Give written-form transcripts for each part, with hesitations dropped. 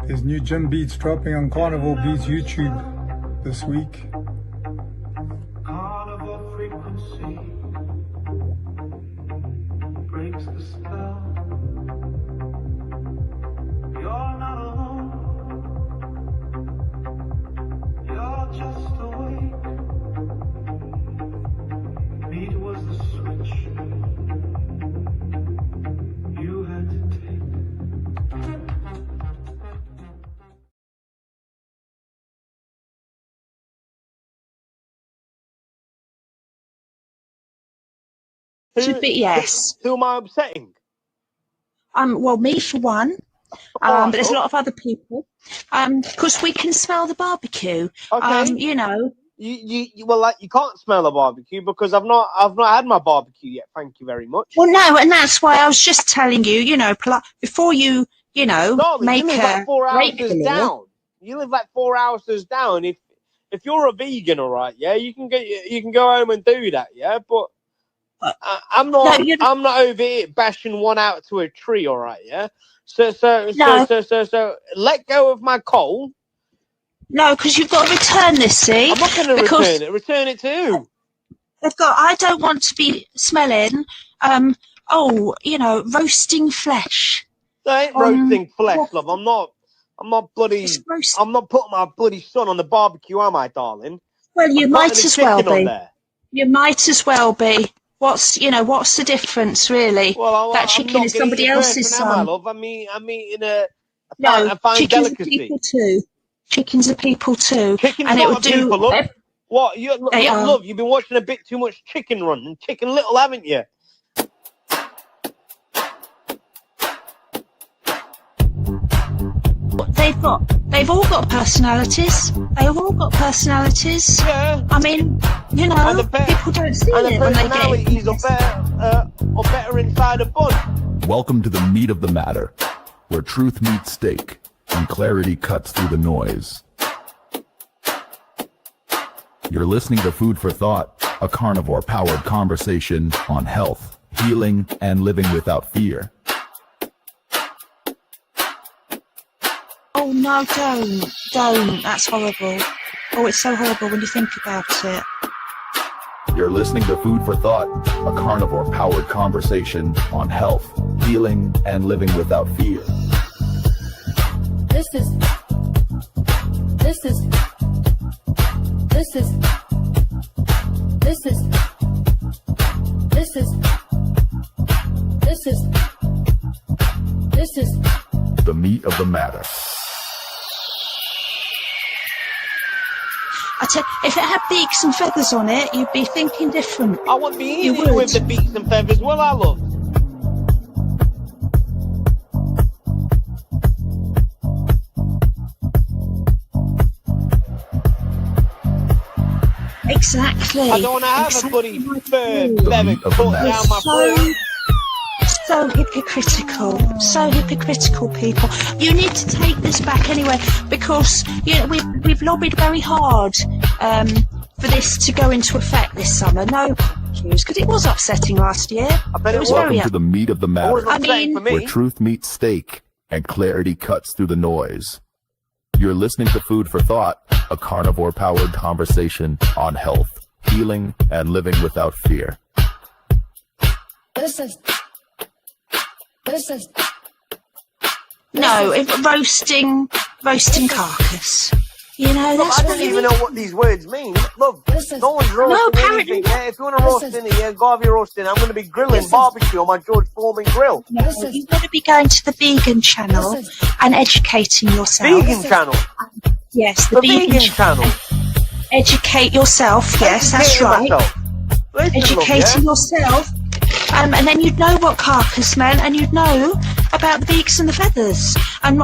There's new gym beats dropping on Carnival Beats YouTube this week. Carnival frequency breaks the spell. You're not alone. You're just awake. Meat was the switch you had to take. Yes. Who am I upsetting? Well, me for one. But there's a lot of other people. Because we can smell the barbecue. Okay. You know. You can't smell a barbecue because I've not had my barbecue yet. Thank you very much. Well, no, and that's why I was just telling you. You know, before you Darling, make you live like 4 break houses the law. down. You live like 4 houses down. If you're a vegan, all right, yeah, you can go home and do that, yeah. But I'm not over here bashing one out to a tree, all right, yeah. So let go of my coal. No, because you've got to return this. See, I'm not going to return it. Return it to who? I don't want to be smelling. Roasting flesh. That ain't roasting flesh, love. I'm not bloody. I'm not putting my bloody son on the barbecue, am I, darling? Well, you might as well be. There. You might as well be. What's the difference, really? Well, that chicken is somebody else's son. Am I, love? I'm eating a fine chickens delicacy. Are people too. Chickens are people too. Chickens and not people, love. What? Love, you've been watching a bit too much Chicken Run and Chicken Little, haven't you? They've all got personalities. They've all got personalities. Yeah. I mean, people don't see it when they get it. And the personalities are better inside a bun. Welcome to the meat of the matter, where truth meets steak and clarity cuts through the noise. You're listening to Food for Thought, a carnivore-powered conversation on health, healing, and living without fear. Oh, no, don't. That's horrible. Oh, it's so horrible when you think about it. You're listening to Food for Thought, a carnivore-powered conversation on health, healing, and living without fear. This is the meat of the matter. If it had beaks and feathers on it, you'd be thinking different. I wouldn't be eating it with the beaks and feathers, will I, love? Exactly. I don't want to have a bloody fur feather cut down my throat. So hypocritical, people. You need to take this back anyway, because we've lobbied very hard for this to go into effect this summer. No barbecues, because it was upsetting last year. I bet it was. Welcome to the meat of the matter, where truth meets steak and clarity cuts through the noise. You're listening to Food for Thought, a carnivore-powered conversation on health, healing, and living without fear. Roasting carcass. That's I don't even know what these words mean. Look, no one's roasting anything. Yeah? If you want to roast in here, go have your roasting. I'm going to be grilling barbecue on my George Foreman grill. You've got to be going to the vegan channel and educating yourself. Vegan channel? Yes, the vegan channel. Educate yourself. Yes, that's right. Educating yourself. And then you'd know what carcass meant, and you'd know about the beaks and the feathers. And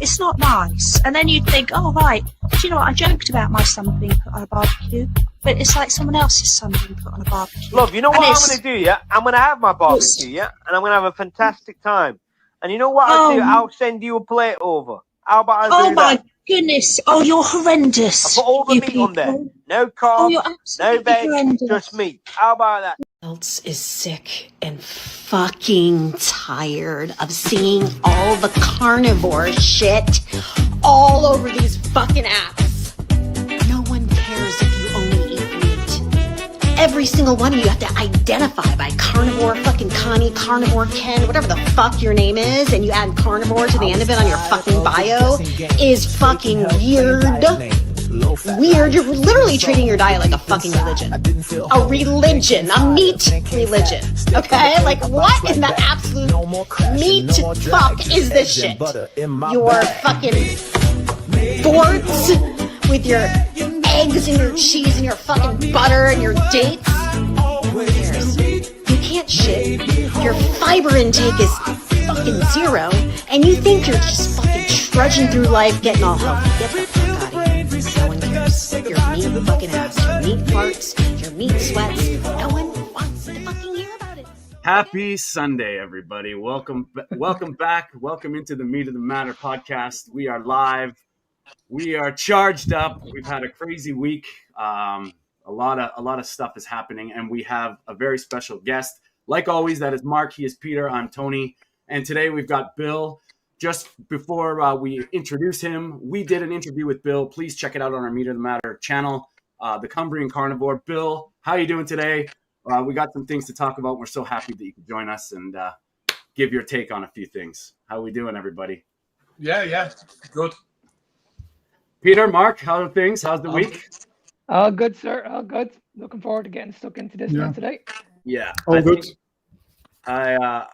it's not nice. And then you'd think, oh, right, do you know what? I joked about my son being put on a barbecue, but it's like someone else's son being put on a barbecue. Love, you know what I'm going to do, yeah? I'm going to have my barbecue, yeah? And I'm going to have a fantastic time. And you know what I'll do? I'll send you a plate over. How about I do that? Oh, my goodness. Oh, you're horrendous. I put all the meat on there. No carbs, no veg, just meat. How about that? else is sick and fucking tired of seeing all the carnivore shit all over these fucking apps. No one cares if you only eat meat. Every single one of you have to identify by carnivore fucking Connie, carnivore Ken, whatever the fuck your name is, and you add carnivore to the end of it on your fucking bio is fucking weird. Weird. You're literally treating your diet like a fucking religion. A religion. A meat religion. Okay? Like, what in the absolute meat fuck is this shit? Your fucking boards with your eggs and your cheese and your fucking butter and your dates. Who cares? You can't shit. Your fiber intake is fucking zero, and you think you're just fucking trudging through life getting all healthy. Get the fuck out of here. No one cares. Your meat fucking ass, your meat farts, your meat sweats. No one wants to fucking hear about it. Happy Sunday, everybody. Welcome back. Welcome into the Meat of the Matter podcast. We are live. We are charged up. We've had a crazy week. A lot of stuff is happening, and we have a very special guest. Like always, that is Mark. He is Peter. I'm Tony. And today we've got Bill. Just before we introduce him, we did an interview with Bill. Please check it out on our Meat of the Matter channel, the Cumbrian Carnivore. Bill, how are you doing today? We got some things to talk about. We're so happy that you could join us and give your take on a few things. How are we doing, everybody? Yeah, good. Peter, Mark, how are things? How's the week? All good, sir. All good. Looking forward to getting stuck into this one today. Yeah. All good.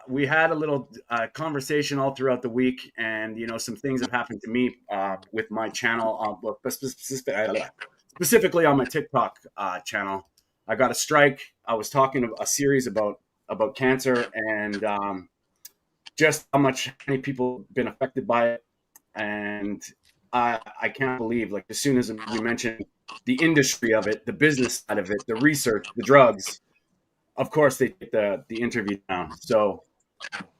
We had a little conversation all throughout the week, and some things have happened to me with my channel, specifically on my TikTok channel. I got a strike. I was talking a series about cancer and just how many people have been affected by it, and I can't believe, like, as soon as we mentioned the industry of it, the business side of it, the research, the drugs. Of course, they take the interview down. So,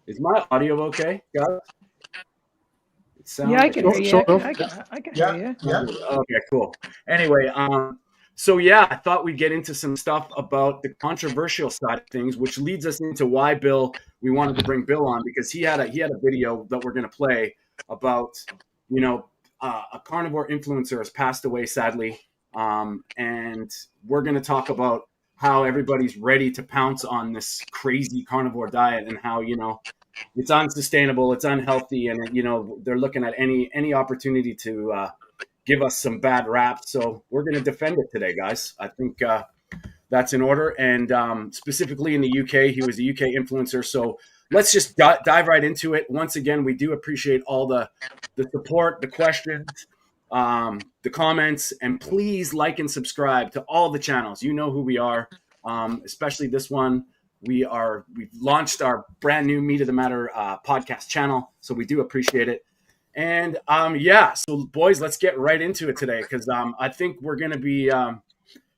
is my audio okay, guys? Yeah, I can hear you. I can hear you. Yeah. Okay, cool. Anyway, so yeah, I thought we'd get into some stuff about the controversial side of things, which leads us into why we wanted to bring Bill on, because he had a video that we're going to play about, a carnivore influencer has passed away, sadly, and we're going to talk about how everybody's ready to pounce on this crazy carnivore diet and how, it's unsustainable, it's unhealthy, and, they're looking at any opportunity to give us some bad rap. So we're going to defend it today, guys. I think that's in order. And specifically in the UK, he was a UK influencer. So let's just dive right into it. Once again, we do appreciate all the support, the questions, the comments, and please like and subscribe to all the channels. You know who we are, especially this one. We've launched our brand new Meat of the Matter podcast channel, so we do appreciate it. And so boys, let's get right into it today, because I think we're going to be, I've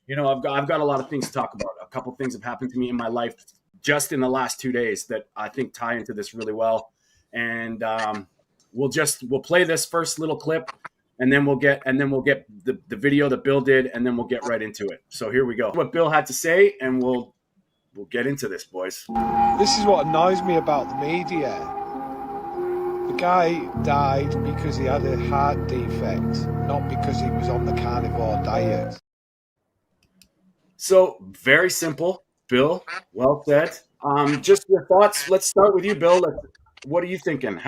got a lot of things to talk about. A couple things have happened to me in my life just in the last 2 days that I think tie into this really well. And we'll play this first little clip. And then we'll get the video that Bill did, and then we'll get right into it. So here we go. What Bill had to say, and we'll get into this, boys. This is what annoys me about the media. The guy died because he had a heart defect, not because he was on the carnivore diet. So very simple, Bill. Well said. Just your thoughts. Let's start with you, Bill. What are you thinking?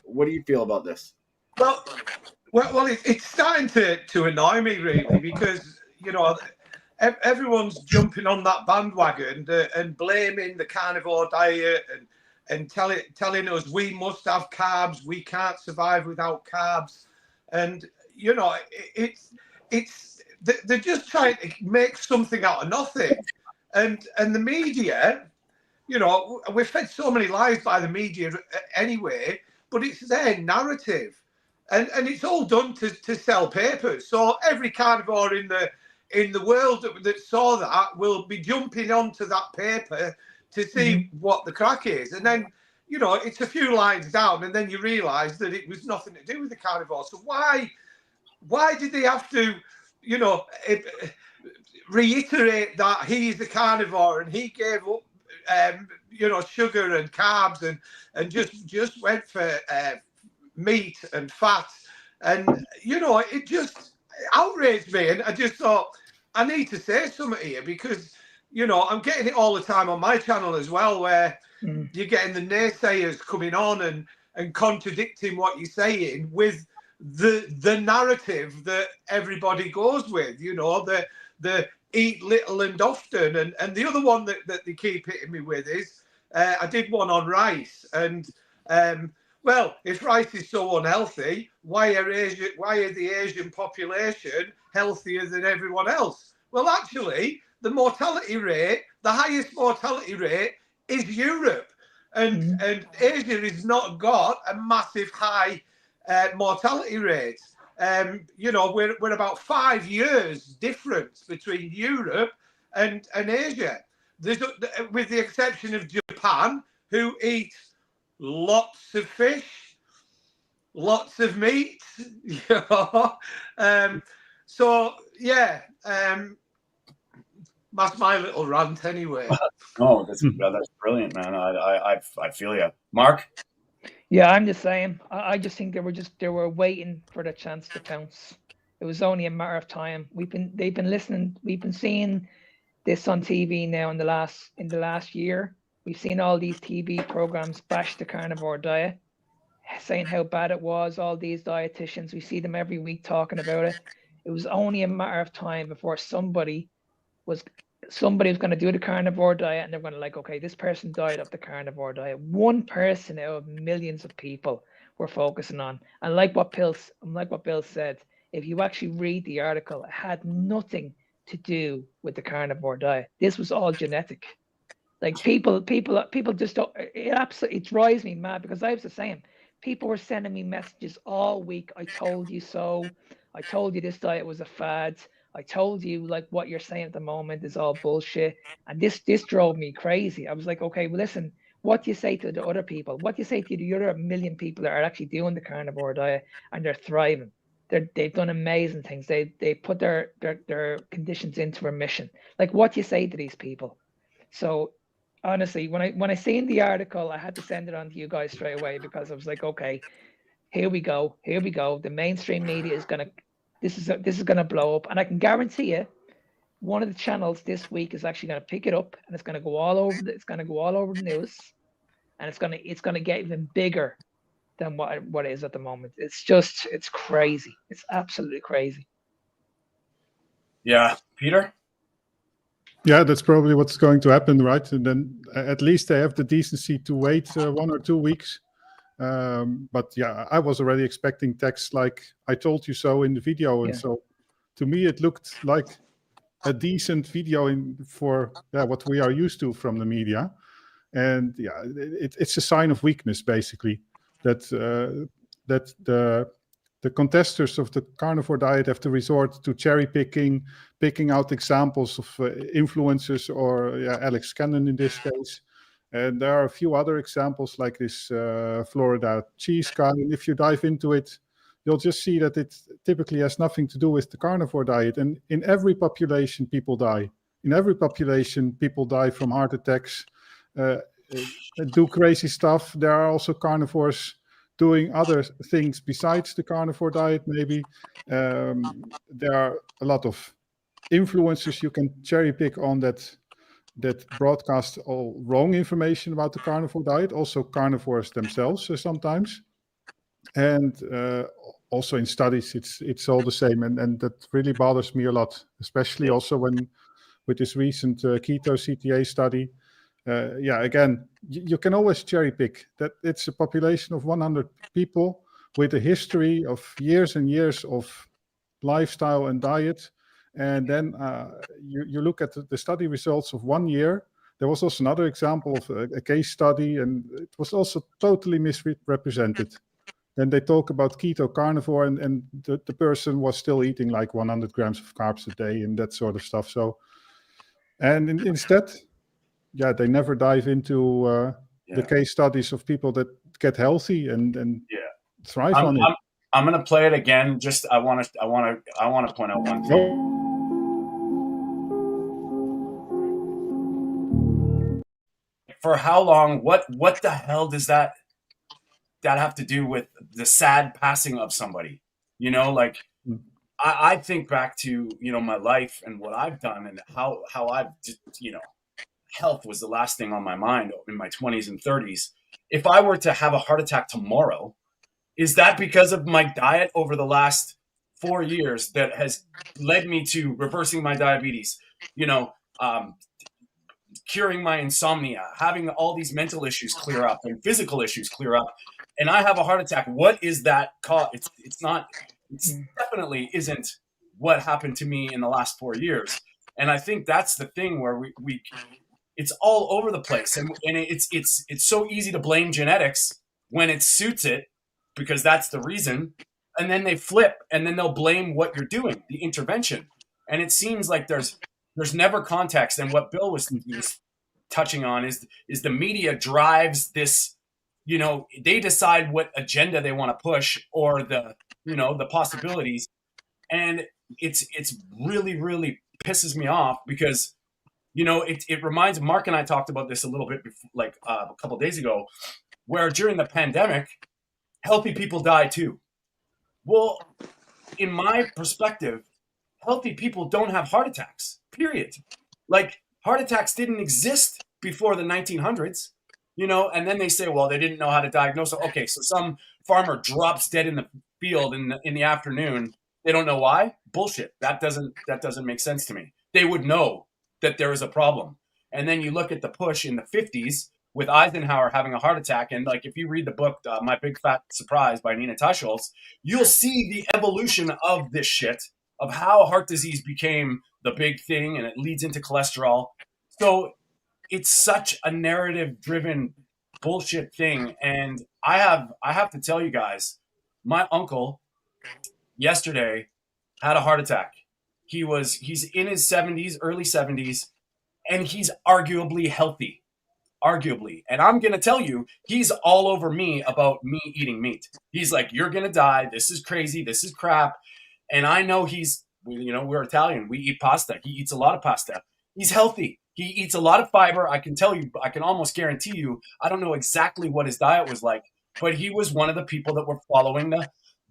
What do you feel about this? Well, it's starting to annoy me, really, because everyone's jumping on that bandwagon and blaming the carnivore diet and telling us we must have carbs, we can't survive without carbs, and they're just trying to make something out of nothing, and the media, we're fed so many lies by the media anyway, but it's their narrative. And it's all done to sell papers. So every carnivore in the world that saw that will be jumping onto that paper to see what the crack is. And then, it's a few lines down, and then you realise that it was nothing to do with the carnivore. So why did they have to, reiterate that he's a carnivore and he gave up, sugar and carbs and just went for meat and fat, and it just outraged me, and I just thought I need to say something here because I'm getting it all the time on my channel as well, where you're getting the naysayers coming on and contradicting what you're saying with the narrative that everybody goes with, the eat little and often, and the other one that they keep hitting me with is I did one on rice, and well, if rice is so unhealthy, why are the Asian population healthier than everyone else? Well, actually, the highest mortality rate is Europe, and Asia has not got a massive high mortality rate. We're about 5 years difference between Europe and Asia. With the exception of Japan, who eat lots of fish, lots of meat. So yeah, that's my little rant anyway. No, that's brilliant, man. I feel you, Mark. Yeah, I'm the same. I just think they were waiting for the chance to pounce. It was only a matter of time. They've been listening. We've been seeing this on TV now in the last year. We've seen all these TV programs bash the carnivore diet, saying how bad it was. All these dietitians, we see them every week talking about it. It was only a matter of time before somebody was going to do the carnivore diet, and they're going to okay, this person died of the carnivore diet. One person out of millions of people we're focusing on. And like what Bill said, if you actually read the article, it had nothing to do with the carnivore diet. This was all genetic. Like people just don't. It absolutely drives me mad because I was the same. People were sending me messages all week. I told you so. I told you this diet was a fad. I told you what you're saying at the moment is all bullshit. And this drove me crazy. I was like, okay, well, listen, what do you say to the other people? What do you say to the other 1 million people that are actually doing the carnivore diet and they're thriving? They've done amazing things. They put their conditions into remission. What do you say to these people? So honestly, when I seen the article, I had to send it on to you guys straight away because I was like, okay, here we go. The mainstream media is gonna. This is gonna blow up, and I can guarantee you, one of the channels this week is actually gonna pick it up, and it's gonna go all over. It's gonna go all over the news, and it's gonna get even bigger than what it is at the moment. It's crazy. It's absolutely crazy. Yeah, Peter. Yeah, that's probably what's going to happen, right? And then at least they have the decency to wait 1 or 2 weeks. But yeah, I was already expecting text like "I told you so" in the video, and so to me it looked like a decent video for what we are used to from the media. And yeah, it's a sign of weakness basically that the contestants of the carnivore diet have to resort to cherry picking out examples of influencers or Alex Cannon in this case. And there are a few other examples like this Florida cheese guy. And if you dive into it, you'll just see that it typically has nothing to do with the carnivore diet. And in every population, people die. In every population, people die from heart attacks, do crazy stuff. There are also carnivores doing other things besides the carnivore diet, maybe. There are a lot of influencers you can cherry pick on that broadcast all wrong information about the carnivore diet, also carnivores themselves sometimes. And also in studies, it's all the same. And that really bothers me a lot, especially also with this recent keto CTA study. Again, you can always cherry pick that it's a population of 100 people with a history of years and years of lifestyle and diet. And then you look at the study results of 1 year. There was also another example of a case study, and it was also totally misrepresented. Then they talk about keto carnivore, and the person was still eating like 100 grams of carbs a day and that sort of stuff. So, and instead, they never dive into the case studies of people that get healthy and thrive on it. I'm going to play it again. Just I want to point out one thing. for how long? What the hell does that have to do with the sad passing of somebody? You know, like I think back to, you know, my life and what I've done and how I've just, you know, health was the last thing on my mind in my 20s and 30s. If I were to have a heart attack tomorrow, is that because of my diet over the last 4 years that has led me to reversing my diabetes, you know, curing my insomnia, having all these mental issues clear up and physical issues clear up, and I have a heart attack? What is that cause? It's not. It's definitely isn't what happened to me in the last 4 years. And I think that's the thing where we it's all over the place, and it's so easy to blame genetics when it suits it, because that's the reason, and then they flip and then they'll blame what you're doing, the intervention, and it seems like there's never context. And what Bill was touching on is the media drives this. You know, they decide what agenda they want to push, or the, you know, the possibilities, and it's really pisses me off, because, you know, it reminds, Mark and I talked about this a little bit before, like a couple of days ago, where during the pandemic, healthy people die too. Well, in my perspective, healthy people don't have heart attacks, period. Like, heart attacks didn't exist before the 1900s, you know, and then they say, well, they didn't know how to diagnose it. Okay, so some farmer drops dead in the field in the afternoon. They don't know why? Bullshit. That doesn't make sense to me. They would know that there is a problem. And then you look at the push in the 50s with Eisenhower having a heart attack. And like, if you read the book, My Big Fat Surprise by Nina Tushholz, you'll see the evolution of this shit, of how heart disease became the big thing, and it leads into cholesterol. So it's such a narrative driven bullshit thing. And I have to tell you guys, my uncle yesterday had a heart attack. He's in his 70s, early 70s, and he's arguably healthy. Arguably. And I'm going to tell you, he's all over me about me eating meat. He's like, you're going to die. This is crazy. This is crap. And I know we're Italian. We eat pasta. He eats a lot of pasta. He's healthy. He eats a lot of fiber. I can tell you, I can almost guarantee you, I don't know exactly what his diet was like, but he was one of the people that were following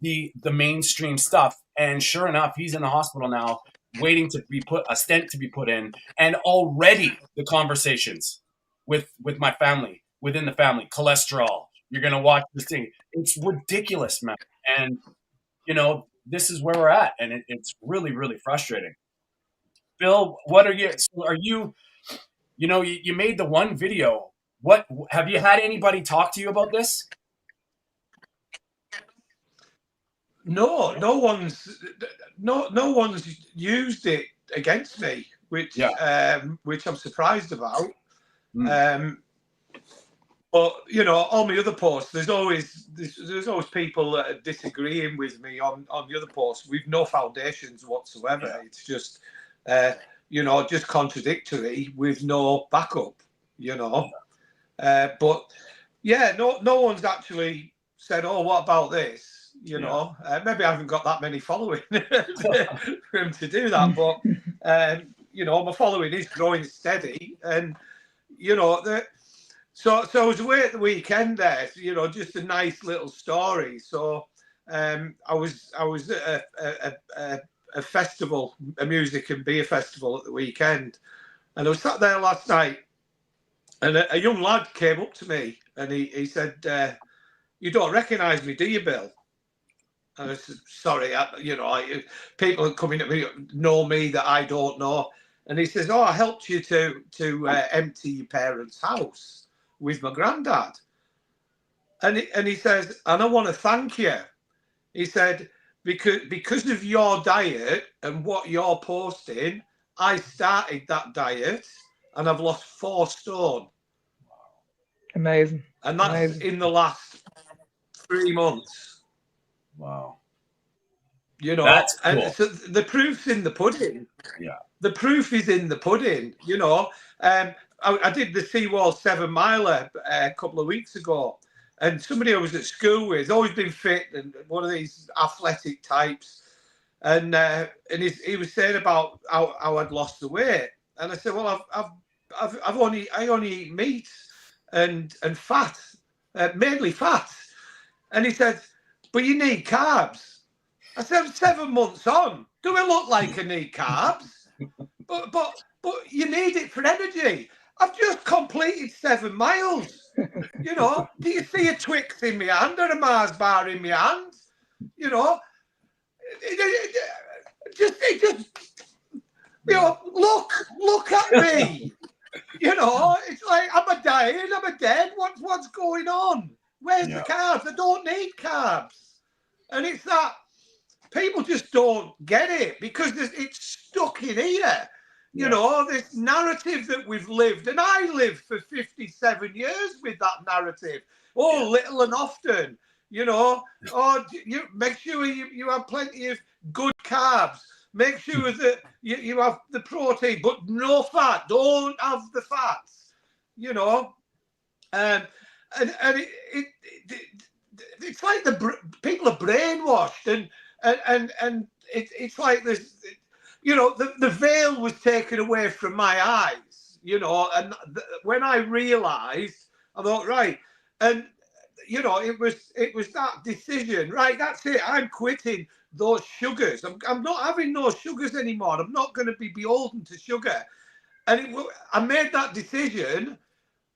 the mainstream stuff. And sure enough, he's in the hospital now, waiting to be a stent to be put in. And already the conversations with my family, within the family, cholesterol, you're going to watch this thing. It's ridiculous, man. And, you know, this is where we're at. And it's really, really frustrating. Bill, what are you, you know, you made the one video. What, have you had anybody talk to you about this? No one's used it against me, which I'm surprised about. But you know, on my other posts, there's always people that are disagreeing with me on the other posts with no foundations whatsoever. Yeah. It's just you know, just contradictory with no backup. You know, but yeah, no one's actually said, "Oh, what about this?" You know, maybe I haven't got that many following for him to do that, but you know, my following is growing steady, and you know, so I was away at the weekend there. You know, just a nice little story. So I was at a festival, a music and beer festival at the weekend, and I was sat there last night, and a young lad came up to me, and he said, "You don't recognise me, do you, Bill?" And I said, "Sorry, people are coming at me, know me that I don't know." And he says, "Oh, I helped you to empty your parents' house with my granddad." And he says, "And I want to thank you." He said, because of your diet and what you're posting, I started that diet and I've lost 4 stone. Amazing. And that's in the last 3 months. Wow. You know, that's cool. And so the proof's in the pudding. Yeah. The proof is in the pudding, you know. I did the Seawall 7 miler a couple of weeks ago, and somebody I was at school with, always been fit and one of these athletic types, and he was saying about how I'd lost the weight, and I said, well, I only eat meat, and fat, mainly fat. And he said, but you need carbs. I said, I'm 7 months on. Do I look like I need carbs? But you need it for energy. I've just completed 7 miles. You know, do you see a Twix in my hand or a Mars bar in my hand? You know, it just, you know, look at me. You know, it's like, am I dying? Am I dead? What's going on? Where's the carbs? I don't need carbs. And it's that people just don't get it because it's stuck in here. You know, this narrative that we've lived, and I lived for 57 years with that narrative. Oh, little and often, you know. Oh, you make sure you have plenty of good carbs. Make sure that you have the protein, but no fat. Don't have the fats, you know. And it's like people are brainwashed, and it's like this. You know, the veil was taken away from my eyes, you know, and when I realised, I thought, right, and, you know, it was that decision, right, that's it, I'm quitting those sugars. I'm not having those sugars anymore. I'm not going to be beholden to sugar. And I made that decision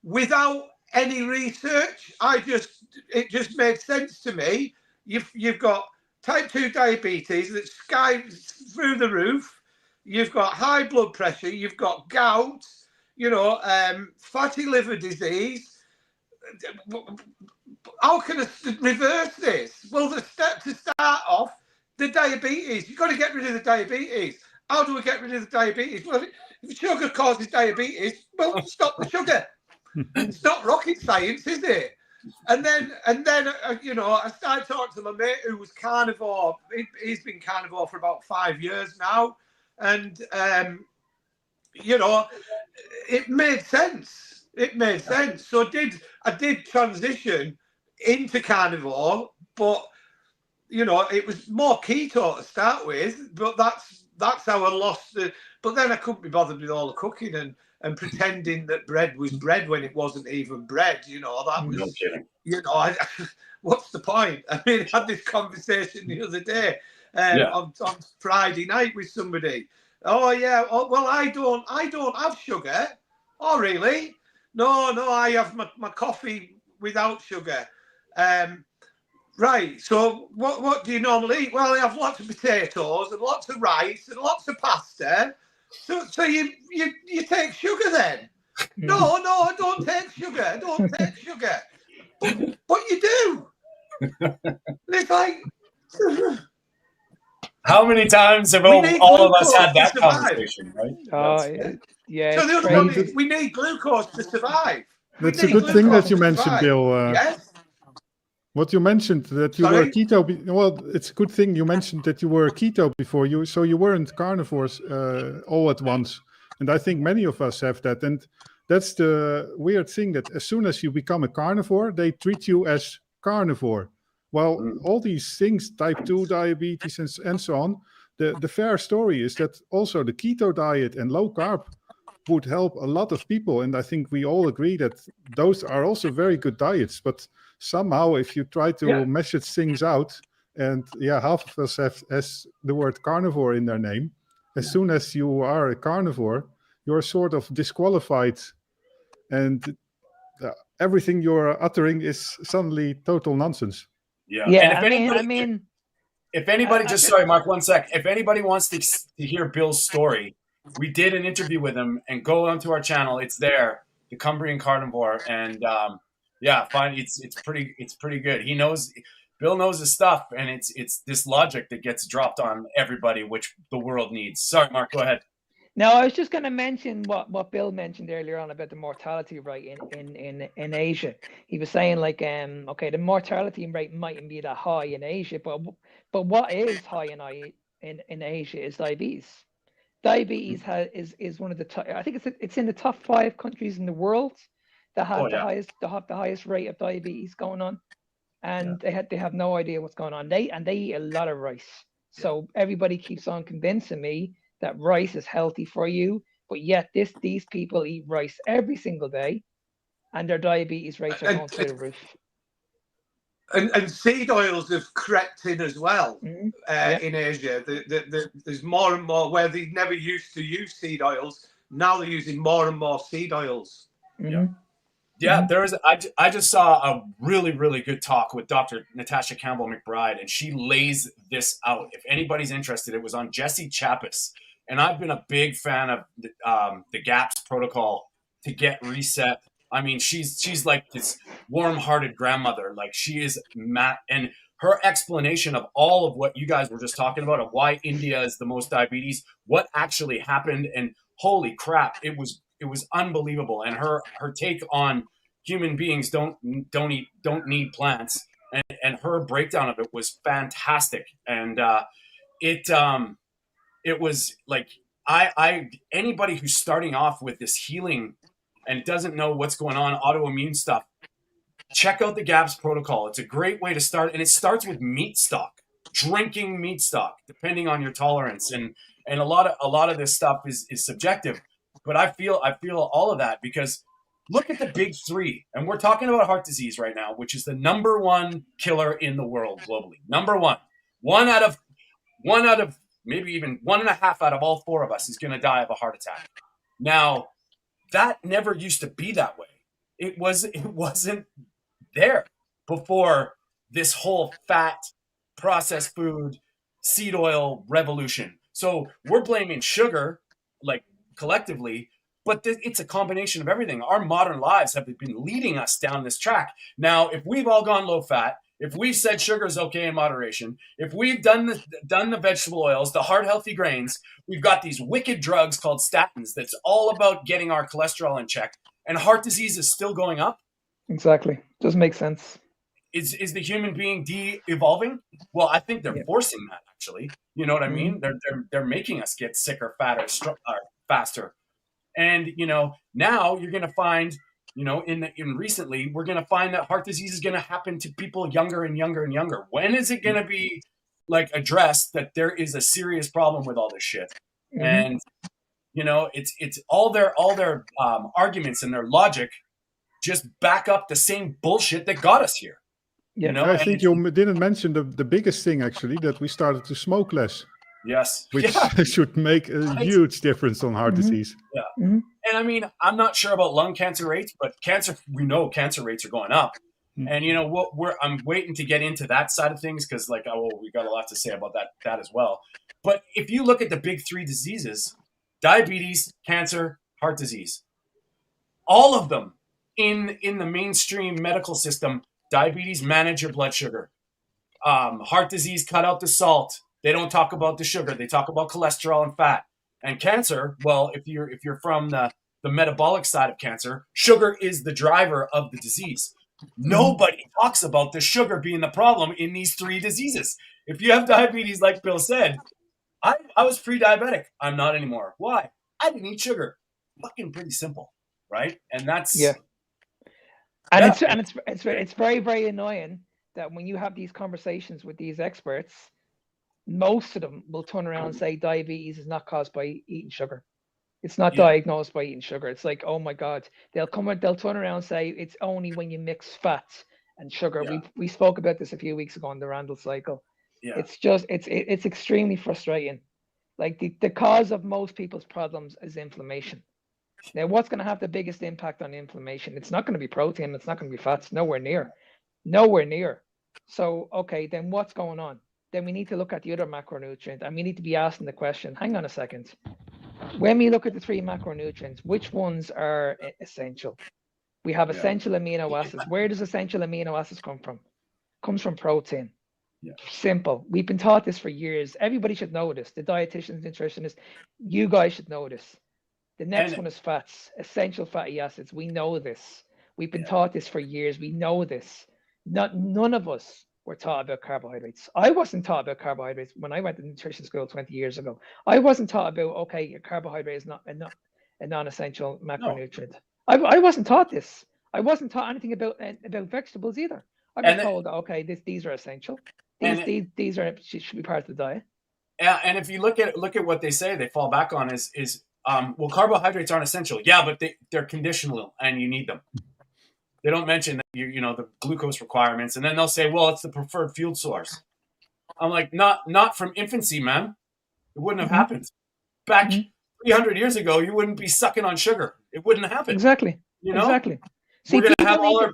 without any research. It just made sense to me. You've got type 2 diabetes that's through the roof. You've got high blood pressure. You've got gout. You know, fatty liver disease. How can I reverse this? Well, the step to start off, the diabetes. You've got to get rid of the diabetes. How do we get rid of the diabetes? Well, if sugar causes diabetes, well, stop the sugar. It's not rocket science, is it? And then, you know, I started talking to my mate who was carnivore. He's been carnivore for about 5 years now, and you know, it made sense. It made sense. So I did transition into carnivore, but you know, it was more keto to start with. But that's how I lost the. But then I couldn't be bothered with all the cooking and pretending that bread was bread when it wasn't even bread. You know, that was. No kidding. You know, what's the point? I mean, I had this conversation the other day on Friday night with somebody. Oh yeah, well I don't have sugar. Oh really? No, I have my coffee without sugar. Right. So what do you normally eat? Well, I have lots of potatoes and lots of rice and lots of pasta. So you take sugar then? No, I don't take sugar. I don't take sugar. But you do. It's like. How many times have all of us had that conversation, right? Yeah. So the other one is we need glucose to survive. That's a good thing that you mentioned, Bill. Yes. What you mentioned that you were keto. Well, it's a good thing you mentioned that you were keto before you, so you weren't carnivores all at once. And I think many of us have that. And that's the weird thing, that as soon as you become a carnivore, they treat you as carnivore. Well, all these things, type 2 diabetes and so on, the fair story is that also the keto diet and low carb would help a lot of people. And I think we all agree that those are also very good diets. But somehow, if you try to measure things out, and half of us has the word carnivore in their name, as soon as you are a carnivore, you're sort of disqualified, and everything you're uttering is suddenly total nonsense. Yeah. And if anybody, just sorry, Mark, 1 sec. If anybody wants to hear Bill's story, we did an interview with him, and go onto our channel. It's there, the Cumbrian Carnivore, and fine. It's pretty good. Bill knows his stuff, and it's this logic that gets dropped on everybody, which the world needs. Sorry, Mark, go ahead. No, I was just going to mention what Bill mentioned earlier on about the mortality rate in Asia. He was saying like, okay, the mortality rate mightn't be that high in Asia, but what is high in Asia is diabetes. Diabetes is one of the I think it's in the top 5 countries in the world that have the highest rate of diabetes going on, and they have no idea what's going on. They eat a lot of rice. So everybody keeps on convincing me that rice is healthy for you, but yet these people eat rice every single day, and their diabetes rates are going through the roof. And seed oils have crept in as well in Asia. There's more and more where they never used to use seed oils. Now they're using more and more seed oils. Yeah, there's. I just saw a really, really good talk with Dr. Natasha Campbell McBride, and she lays this out. If anybody's interested, it was on Jesse Chappis, and I've been a big fan of the GAPS protocol to get reset. I mean, she's like this warm-hearted grandmother. Like she is and her explanation of all of what you guys were just talking about, of why India is the most diabetes, what actually happened, and holy crap, it was unbelievable. And her take on human beings don't need plants, and her breakdown of it was fantastic. And it was like I anybody who's starting off with this healing and doesn't know what's going on, autoimmune stuff, check out the GAPS protocol. It's a great way to start, and it starts with meat stock, drinking meat stock, depending on your tolerance, and a lot of this stuff is subjective. But I feel all of that because look at the big three, and we're talking about heart disease right now, which is the number one killer in the world globally. Number one, one out of maybe even 1.5 out of all 4 of us is going to die of a heart attack. Now, that never used to be that way. It wasn't there before this whole fat, processed food, seed oil revolution. So we're blaming sugar, like collectively, but it's a combination of everything. Our modern lives have been leading us down this track. Now, if we've all gone low fat, if we've said sugar is okay in moderation, if we've done the vegetable oils, the heart healthy grains, we've got these wicked drugs called statins that's all about getting our cholesterol in check, and heart disease is still going up. Exactly. Doesn't make sense. Is the human being de-evolving? Well, I think they're forcing that, actually. You know what I mean? They're making us get sicker, fatter, faster. And, now you're going to find, in recently, we're going to find that heart disease is going to happen to people younger and younger and younger. When is it going to be addressed that there is a serious problem with all this shit? And, it's all their arguments and their logic just back up the same bullshit that got us here. I think you didn't mention the biggest thing, actually, that we started to smoke less. Yes. Which should make a huge difference on heart disease. Yeah. And I mean, I'm not sure about lung cancer rates, but we know cancer rates are going up. And I'm waiting to get into that side of things because we got a lot to say about that as well. But if you look at the big 3 diseases, diabetes, cancer, heart disease, all of them in the mainstream medical system, diabetes, manage your blood sugar. Heart disease, cut out the salt. They don't talk about the sugar. They talk about cholesterol and fat. And cancer, well, if you're from the metabolic side of cancer, sugar is the driver of the disease. Nobody talks about the sugar being the problem in these 3 diseases. If you have diabetes, like Bill said, I was pre-diabetic. I'm not anymore. Why? I didn't eat sugar. Fucking pretty simple, right? And that's it's very, very annoying that when you have these conversations with these experts, most of them will turn around and say diabetes is not caused by eating sugar. It's not diagnosed by eating sugar. It's like, oh my God, they'll turn around and say it's only when you mix fat and sugar. Yeah. We spoke about this a few weeks ago on the Randall cycle. Yeah. It's just, it's extremely frustrating. Like the cause of most people's problems is inflammation. Now, what's going to have the biggest impact on inflammation? It's not going to be protein. It's not going to be fats. Nowhere near. So, okay, then what's going on? Then we need to look at the other macronutrient, and we need to be asking the question, hang on a second. When we look at the 3 macronutrients, which ones are essential? We have essential amino acids. Where does essential amino acids come from? Comes from protein. Yeah. Simple. We've been taught this for years. Everybody should know this. The dietitians, nutritionists, you guys should know this. The next one is fats, essential fatty acids. We know this. We've been taught this for years. We know this. None of us were taught about carbohydrates. I wasn't taught about carbohydrates when I went to nutrition school 20 years ago. I wasn't taught about, okay, your carbohydrate is not a non-essential macronutrient. No. I wasn't taught this. I wasn't taught anything about vegetables either. I was told, okay, these are essential. These should be part of the diet. And if you look at what they say, they fall back on is well, carbohydrates aren't essential. Yeah, but they're conditional and you need them. They don't mention that the glucose requirements, and then they'll say, well, it's the preferred fuel source. I'm like, not from infancy, man. It wouldn't have happened. Back 300 years ago, you wouldn't be sucking on sugar. It wouldn't happen. Exactly. Exactly. See, we're gonna have all our.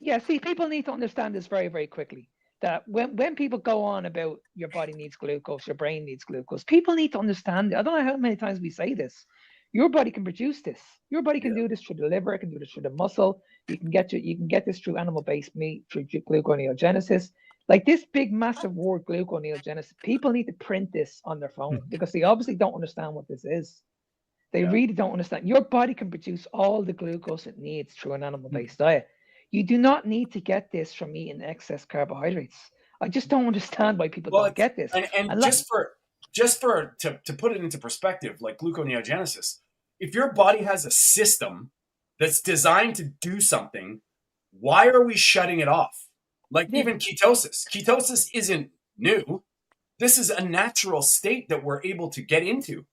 Yeah, see, people need to understand this very, very quickly. That when people go on about your body needs glucose, your brain needs glucose, people need to understand. I don't know how many times we say this. Your body can produce this. Your body can do this through the liver. It can do this through the muscle. You can get this through animal-based meat, through gluconeogenesis. Like this big, massive word, gluconeogenesis. People need to print this on their phone because they obviously don't understand what this is. They really don't understand. Your body can produce all the glucose it needs through an animal-based diet. You do not need to get this from eating excess carbohydrates. I just don't understand why people don't get this. And to put it into perspective, like gluconeogenesis, if your body has a system that's designed to do something, why are we shutting it off? Like even ketosis. Ketosis isn't new. This is a natural state that we're able to get into.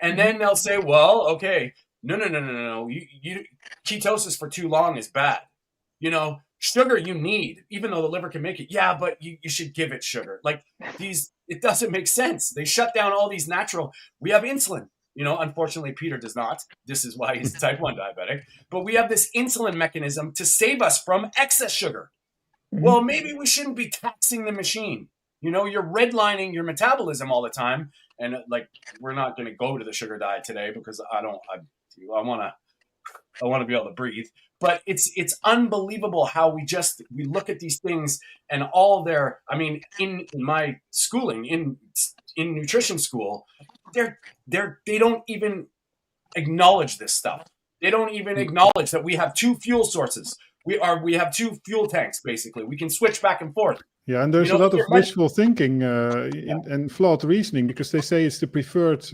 And then they'll say, well, okay, no. You ketosis for too long is bad. Sugar you need, even though the liver can make it. Yeah, but you should give it sugar. Like it doesn't make sense. They shut down all these natural. We have insulin. Unfortunately, Peter does not. This is why he's type 1 diabetic. But we have this insulin mechanism to save us from excess sugar. Well, maybe we shouldn't be taxing the machine. You're redlining your metabolism all the time. And we're not going to go to the sugar diet today because I want to be able to breathe. But it's unbelievable how we look at these things and all their. I mean, in my schooling in nutrition school, they don't even acknowledge this stuff. They don't even acknowledge that we have two fuel sources. We have two fuel tanks basically. We can switch back and forth. Yeah, and there's a lot of wishful thinking and flawed reasoning because they say it's the preferred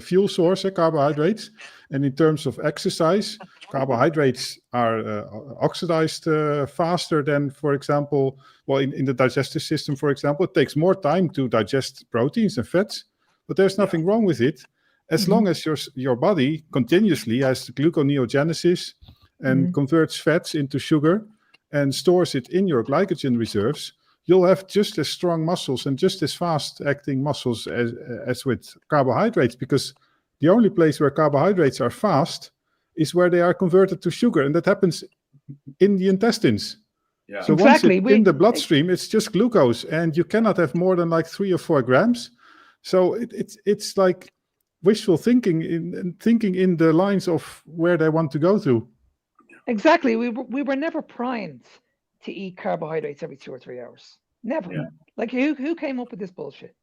fuel source, carbohydrates. And in terms of exercise, carbohydrates are oxidized faster than, for example, in the digestive system, for example, it takes more time to digest proteins and fats, but there's nothing wrong with it. As long as your body continuously has gluconeogenesis and converts fats into sugar and stores it in your glycogen reserves, you'll have just as strong muscles and just as fast acting muscles as with carbohydrates, because the only place where carbohydrates are fast is where they are converted to sugar, and that happens in the intestines. Yeah. So exactly. Once it's in the bloodstream, it's just glucose, and you cannot have more than 3 or 4 grams. So it's like wishful thinking in the lines of where they want to go to. Exactly. We were never primed to eat carbohydrates every 2 or 3 hours. Never. Yeah. Like who came up with this bullshit?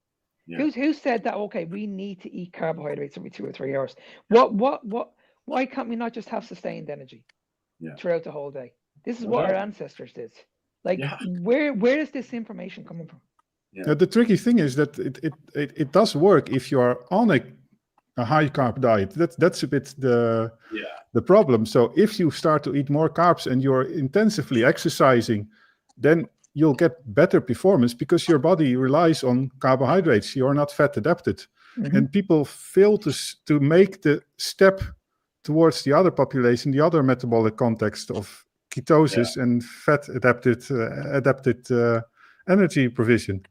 Yeah. Who said that? Okay, we need to eat carbohydrates every 2 or 3 hours. Why can't we not just have sustained energy throughout the whole day? This is what our ancestors did. Like, where is this information coming from? Yeah. The tricky thing is that it does work if you are on a high carb diet. That's a bit the problem. So if you start to eat more carbs and you're intensively exercising, then you'll get better performance because your body relies on carbohydrates. You're not fat adapted. And people fail to make the step towards the other population, the other metabolic context of ketosis and fat adapted energy provision.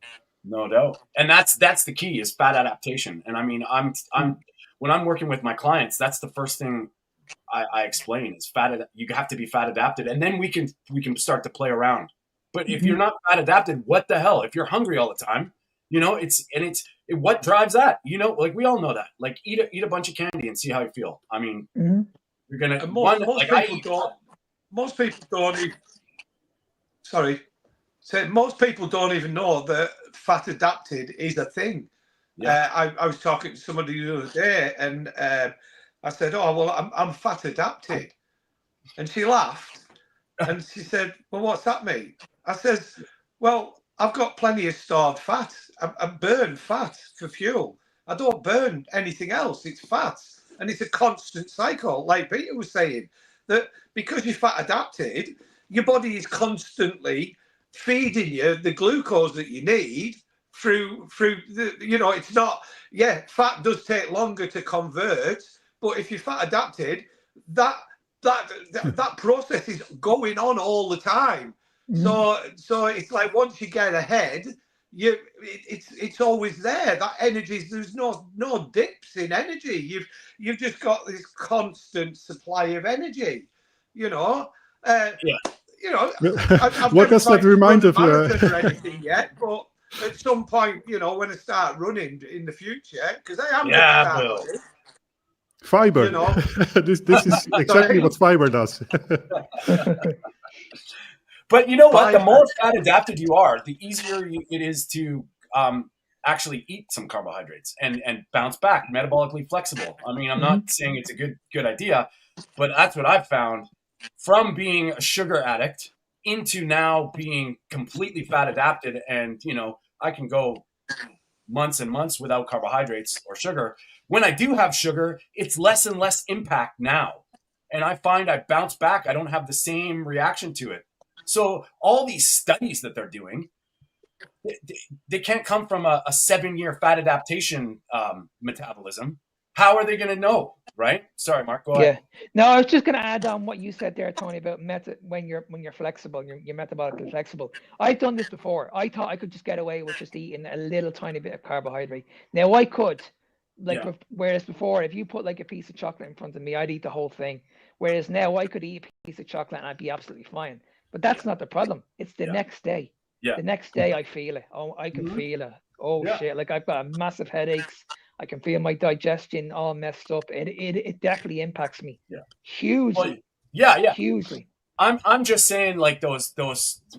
No doubt. And that's the key, is fat adaptation. And I mean, I'm when I'm working with my clients, that's the first thing I explain is you have to be fat adapted, and then we can start to play around. But if you're not fat adapted, what the hell? If you're hungry all the time, what drives that? Like we all know that. Like eat a bunch of candy and see how you feel. I mean, you're gonna. Most people don't even know that fat adapted is a thing. Yeah. I was talking to somebody the other day, and I said, "Oh, well, I'm fat adapted," and she laughed, and she said, "Well, what's that mean?" I says, "Well, I've got plenty of stored fat. I burn fat for fuel. I don't burn anything else. It's fat, and it's a constant cycle." Like Peter was saying, that because you're fat adapted, your body is constantly feeding you the glucose that you need through the, it's not, fat does take longer to convert, but if you're fat adapted, that that process is going on all the time. So it's like once you get ahead, it's always there. That energy, there's no dips in energy. You've just got this constant supply of energy. You know. You know, I've what does that remind of? Or anything yet, but at some point, you know, when I start running in the future, because I am going to start running. Fiber. You know? this is exactly what fiber does. But you know what? The more fat adapted you are, the easier it is to actually eat some carbohydrates and bounce back, metabolically flexible. I mean, I'm not saying it's a good idea, but that's what I've found from being a sugar addict into now being completely fat adapted. And, you know, I can go months and months without carbohydrates or sugar. When I do have sugar, it's less and less impact now. And I find I bounce back. I don't have the same reaction to it. So all these studies that they're doing, they can't come from a 7-year fat adaptation metabolism. How are they going to know, right? Sorry, Mark, go ahead. No, I was just going to add on what you said there, Tony, about when you're flexible, you're metabolically flexible. I've done this before. I thought I could just get away with just eating a little tiny bit of carbohydrate. Now I could, whereas before, if you put like a piece of chocolate in front of me, I'd eat the whole thing. Whereas now I could eat a piece of chocolate and I'd be absolutely fine. But that's not the problem. It's the next day. The next day I feel it. Oh, I can feel it. Oh shit! Like I've got massive headaches. I can feel my digestion all messed up. It definitely impacts me. Hugely. Well, hugely. I'm just saying, like those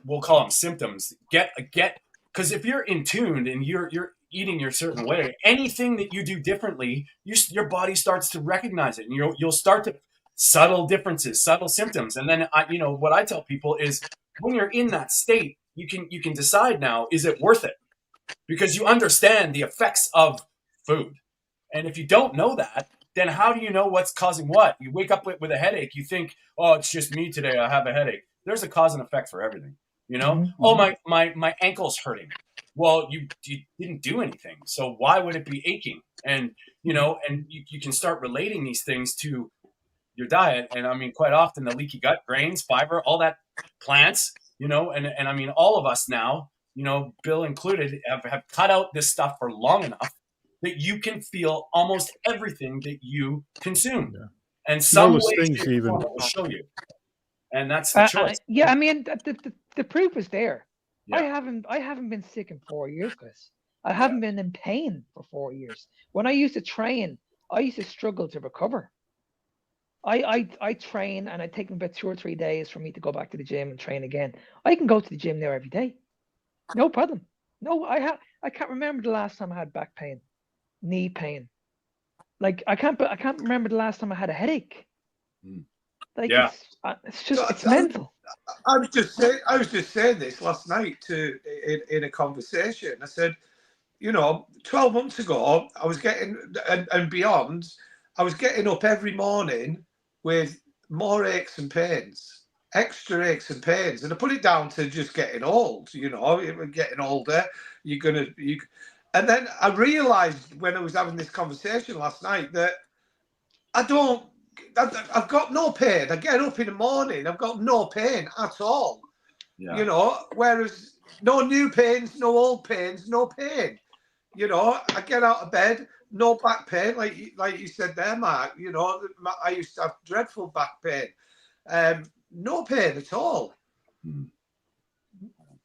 we'll call them symptoms. Get because if you're in tuned and you're eating your certain way, anything that you do differently, your body starts to recognize it, and you'll start to subtle differences, subtle symptoms, and then what I tell people is when you're in that state, you can decide now, is it worth it? Because you understand the effects of food. And if you don't know that, then how do you know what's causing what? You wake up with a headache. You think, oh, it's just me today. I have a headache. There's a cause and effect for everything. You know? Oh, my ankle's hurting. Well, you didn't do anything. So why would it be aching? And, and you can start relating these things to your diet. And I mean, quite often the leaky gut, grains, fiber, all that, plants, and I mean, all of us now, Bill included, have cut out this stuff for long enough that you can feel almost everything that you consume. Yeah. And some way even will show you. And that's the choice. I mean, the proof is there. Yeah. I haven't been sick in 4 years, Chris. I haven't been in pain for 4 years. When I used to train, I used to struggle to recover. I train, and it takes me about 2 or 3 days for me to go back to the gym and train again. I can go to the gym now every day. No problem. No, I can't remember the last time I had back pain, knee pain. Like I can't remember the last time I had a headache. Like it's mental. I was just saying this last night in a conversation. I said, 12 months ago, I was getting and beyond. I was getting up every morning with more aches and pains, extra aches and pains, and I put it down to just getting old. Getting older, and then I realised when I was having this conversation last night that I've got no pain. I get up in the morning, I've got no pain at all. Yeah. Whereas no new pains, no old pains, no pain. I get out of bed, no back pain, like you said there, Mark. I used to have dreadful back pain. No pain at all.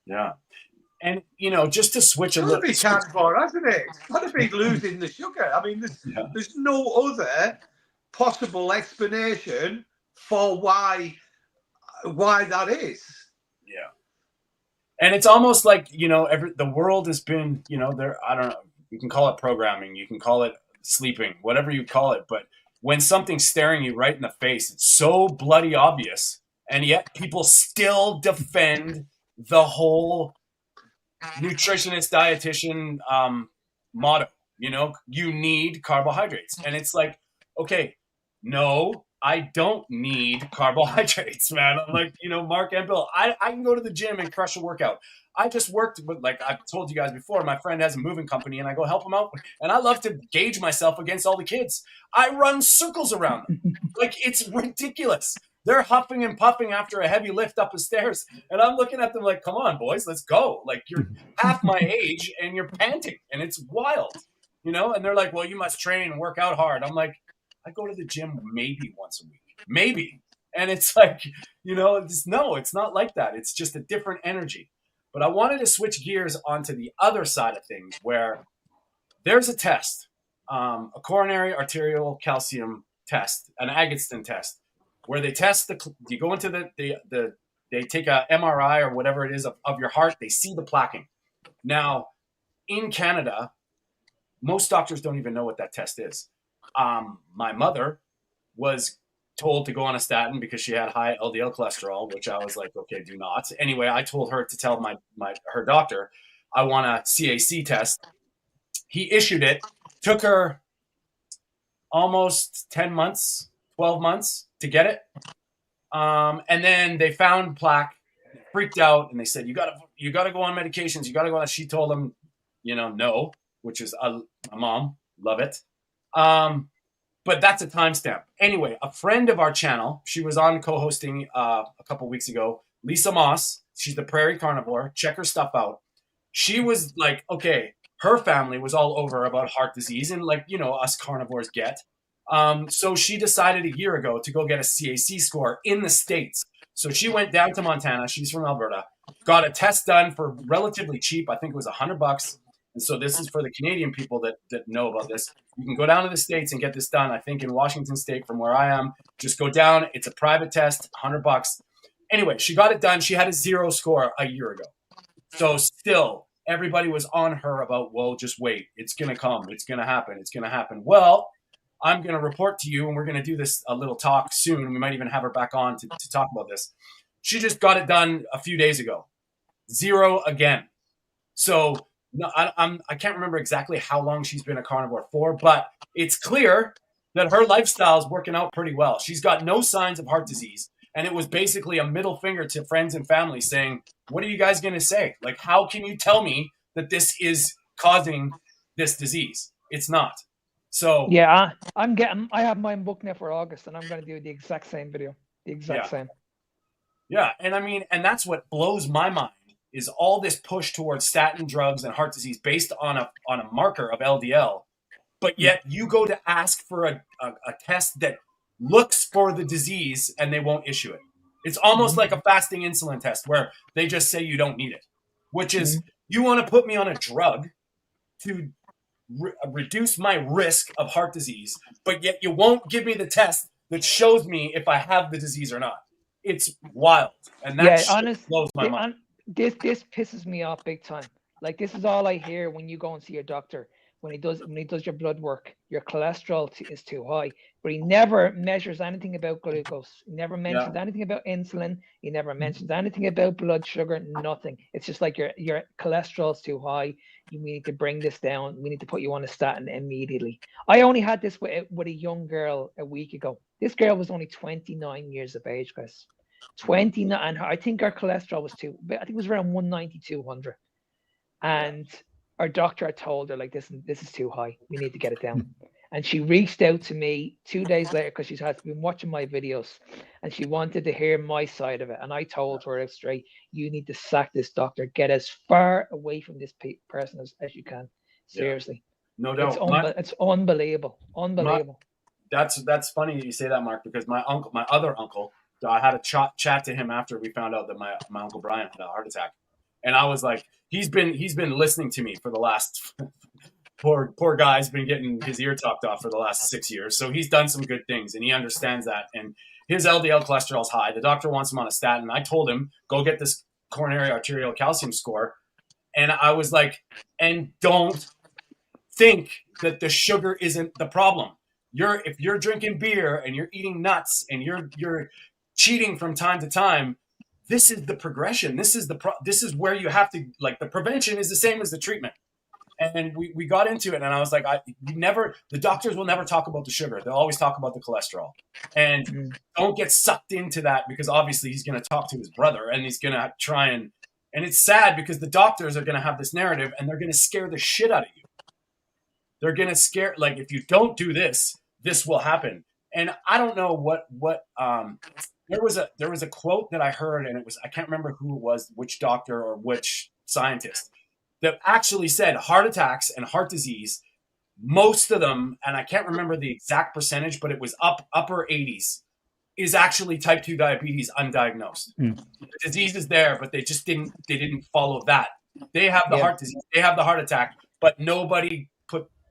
Yeah. And, just to switch a little. It's got to be for, hasn't it? It's got to be losing the sugar. I mean, there's no other possible explanation for why that is. Yeah. And it's almost like, the world has been, I don't know, you can call it programming, you can call it sleeping, whatever you call it. But when something's staring you right in the face, it's so bloody obvious. And yet people still defend the whole nutritionist, dietitian motto, you need carbohydrates. And it's like, okay, no, I don't need carbohydrates, man. I'm like, Mark and Bill, I can go to the gym and crush a workout. I just worked with, like I've told you guys before, my friend has a moving company and I go help him out. And I love to gauge myself against all the kids. I run circles around them. Like, it's ridiculous. They're huffing and puffing after a heavy lift up the stairs. And I'm looking at them like, come on, boys, let's go. Like, you're half my age and you're panting and it's wild, And they're like, well, you must train and work out hard. I'm like, I go to the gym maybe once a week, maybe. And it's like, no, it's not like that. It's just a different energy. But I wanted to switch gears onto the other side of things where there's a test, a coronary arterial calcium test, an Agatston test, where they test you go into they take a MRI or whatever it is of your heart. They see the plaquing. Now, in Canada, most doctors don't even know what that test is. My mother was told to go on a statin because she had high LDL cholesterol, which I was like, okay, do not. Anyway, I told her to tell her doctor, I want a CAC test. He issued it. Took her almost 10 months, 12 months to get it. And then they found plaque, freaked out, and they said, you gotta go on medications. You gotta go on. She told them, no, which is a mom, love it. But that's a timestamp. Anyway, a friend of our channel, she was on co-hosting a couple weeks ago, Lisa Moss. She's the Prairie Carnivore. Check her stuff out. She was like, okay, her family was all over about heart disease and like, us carnivores get. So she decided a year ago to go get a CAC score in the States. So she went down to Montana. She's from Alberta. Got a test done for relatively cheap. I think it was $100. And so this is for the Canadian people that know about this. You can go down to the States and get this done. I think in Washington State, from where I am, just go down. It's a private test, $100. Anyway, she got it done. She had a 0 score a year ago. So still, everybody was on her about, well, just wait. It's going to come. It's going to happen. It's going to happen. Well, I'm going to report to you, and we're going to do this a little talk soon. We might even have her back on to talk about this. She just got it done a few days ago. 0 again. So no, I can't remember exactly how long she's been a carnivore for, but it's clear that her lifestyle is working out pretty well. She's got no signs of heart disease. And it was basically a middle finger to friends and family saying, what are you guys going to say? Like, how can you tell me that this is causing this disease? It's not. So yeah, I have mine booked now for August, and I'm going to do the exact same video, the exact same. Yeah. And I mean, and that's what blows my mind. Is all this push towards statin drugs and heart disease based on a marker of LDL, but yet you go to ask for a test that looks for the disease and they won't issue it. It's almost like a fasting insulin test where they just say you don't need it, which is you want to put me on a drug to reduce my risk of heart disease, but yet you won't give me the test that shows me if I have the disease or not. It's wild. And that blows my mind. This pisses me off big time. Like, this is all I hear when you go and see your doctor. When he does your blood work, your cholesterol is too high, but he never measures anything about glucose. He never mentions anything about insulin. He never mentions anything about blood sugar. Nothing. It's just like your cholesterol is too high. We need to bring this down. We need to put you on a statin immediately. I only had this with a young girl a week ago. This girl was only 29 years of age, guys. 29, and I think her cholesterol was I think it was around 190, 200. And our doctor had told her, like, this is too high. We need to get it down. And she reached out to me 2 days later because she's been watching my videos and she wanted to hear my side of it. And I told her straight, you need to sack this doctor. Get as far away from this person as you can. Seriously. No doubt. It's unbelievable. Unbelievable. That's funny that you say that, Mark, because my other uncle, I had a chat to him after we found out that my Uncle Brian had a heart attack. And I was like, he's been listening to me for the last poor guy's been getting his ear talked off for the last 6 years. So he's done some good things and he understands that. And his LDL cholesterol's high. The doctor wants him on a statin. I told him, go get this coronary arterial calcium score. And I was like, and don't think that the sugar isn't the problem. If you're drinking beer and you're eating nuts and you're cheating from time to time, this is the progression. This is where you have to, like, the prevention is the same as the treatment. And we got into it, and I was like, the doctors will never talk about the sugar. They'll always talk about the cholesterol. And don't get sucked into that, because obviously he's going to talk to his brother and he's going to try and it's sad because the doctors are going to have this narrative and they're going to scare the shit out of you. They're going to scare, like, if you don't do this, this will happen. And I don't know what there was a quote that I heard, and I can't remember who it was, which doctor or which scientist, that actually said heart attacks and heart disease, most of them, and I can't remember the exact percentage, but it was upper 80s, is actually type 2 diabetes undiagnosed. The disease is there, but they didn't follow that. They have the heart disease, they have the heart attack, but nobody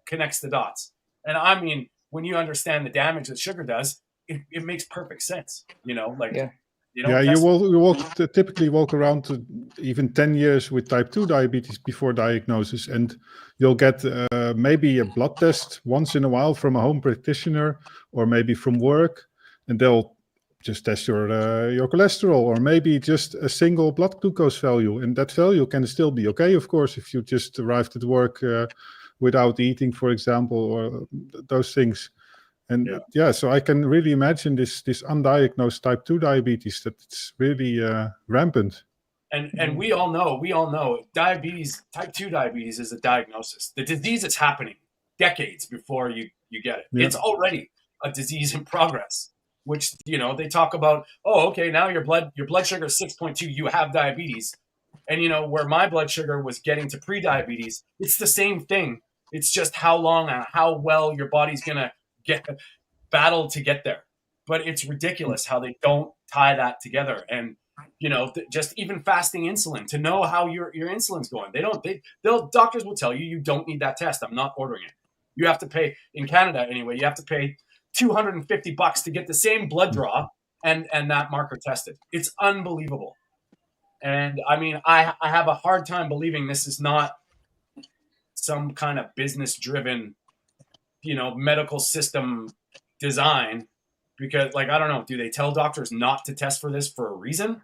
connects the dots. And I mean, when you understand the damage that sugar does, it makes perfect sense. You will typically walk around to even 10 years with type 2 diabetes before diagnosis, and you'll get maybe a blood test once in a while from a home practitioner or maybe from work, and they'll just test your cholesterol, or maybe just a single blood glucose value, and that value can still be okay, of course, if you just arrived at work without eating, for example, or those things. And so I can really imagine this undiagnosed type 2 diabetes, that it's really rampant. And we all know diabetes, type 2 diabetes is a diagnosis. The disease is happening decades before you get it. It's already a disease in progress, which, they talk about, oh, okay, now your blood sugar is 6.2, you have diabetes. And, where my blood sugar was getting to pre-diabetes, it's the same thing. It's just how long and how well your body's going to battle to get there. But it's ridiculous how they don't tie that together. And, just even fasting insulin to know how your insulin's going. Doctors will tell you don't need that test. I'm not ordering it. You have to pay, in Canada anyway, you have to pay $250 to get the same blood draw and that marker tested. It's unbelievable. And I mean, I have a hard time believing this is not some kind of business driven, medical system design, because, like, I don't know, do they tell doctors not to test for this for a reason?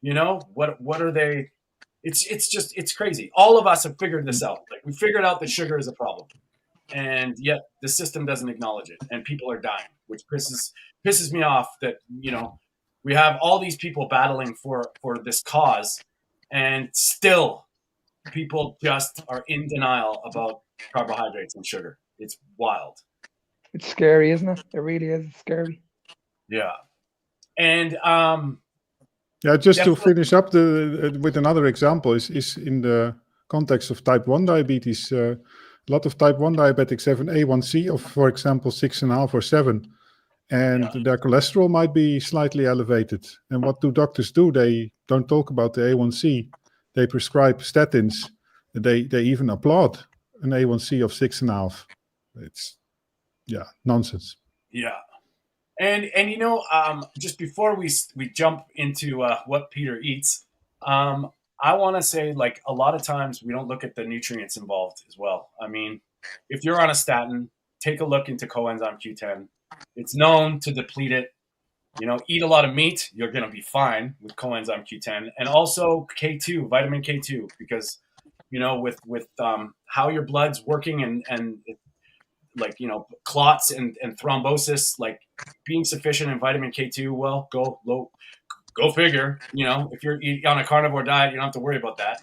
What are they? It's crazy. All of us have figured this out. Like, we figured out that sugar is a problem, and yet the system doesn't acknowledge it, and people are dying, which pisses me off. That we have all these people battling for this cause, and still people just are in denial about carbohydrates and sugar. It's wild. It's scary, isn't it? It really is scary. Yeah. And just to finish up with another example is in the context of type 1 diabetes. A lot of type 1 diabetics have an A1C of, for example, 6.5 or 7, and their cholesterol might be slightly elevated. And what do doctors do? They don't talk about the A1C. They prescribe statins. They even applaud an A1C of 6.5. It's nonsense. Yeah. And just before we jump into what Peter eats, I want to say, like, a lot of times we don't look at the nutrients involved as well. I mean, if you're on a statin, take a look into coenzyme Q10. It's known to deplete it. Eat a lot of meat, you're going to be fine with coenzyme Q10, and also K2, vitamin K2, because with how your blood's working and like, clots and thrombosis, like, being sufficient in vitamin K2, well, go figure. If you're on a carnivore diet, you don't have to worry about that.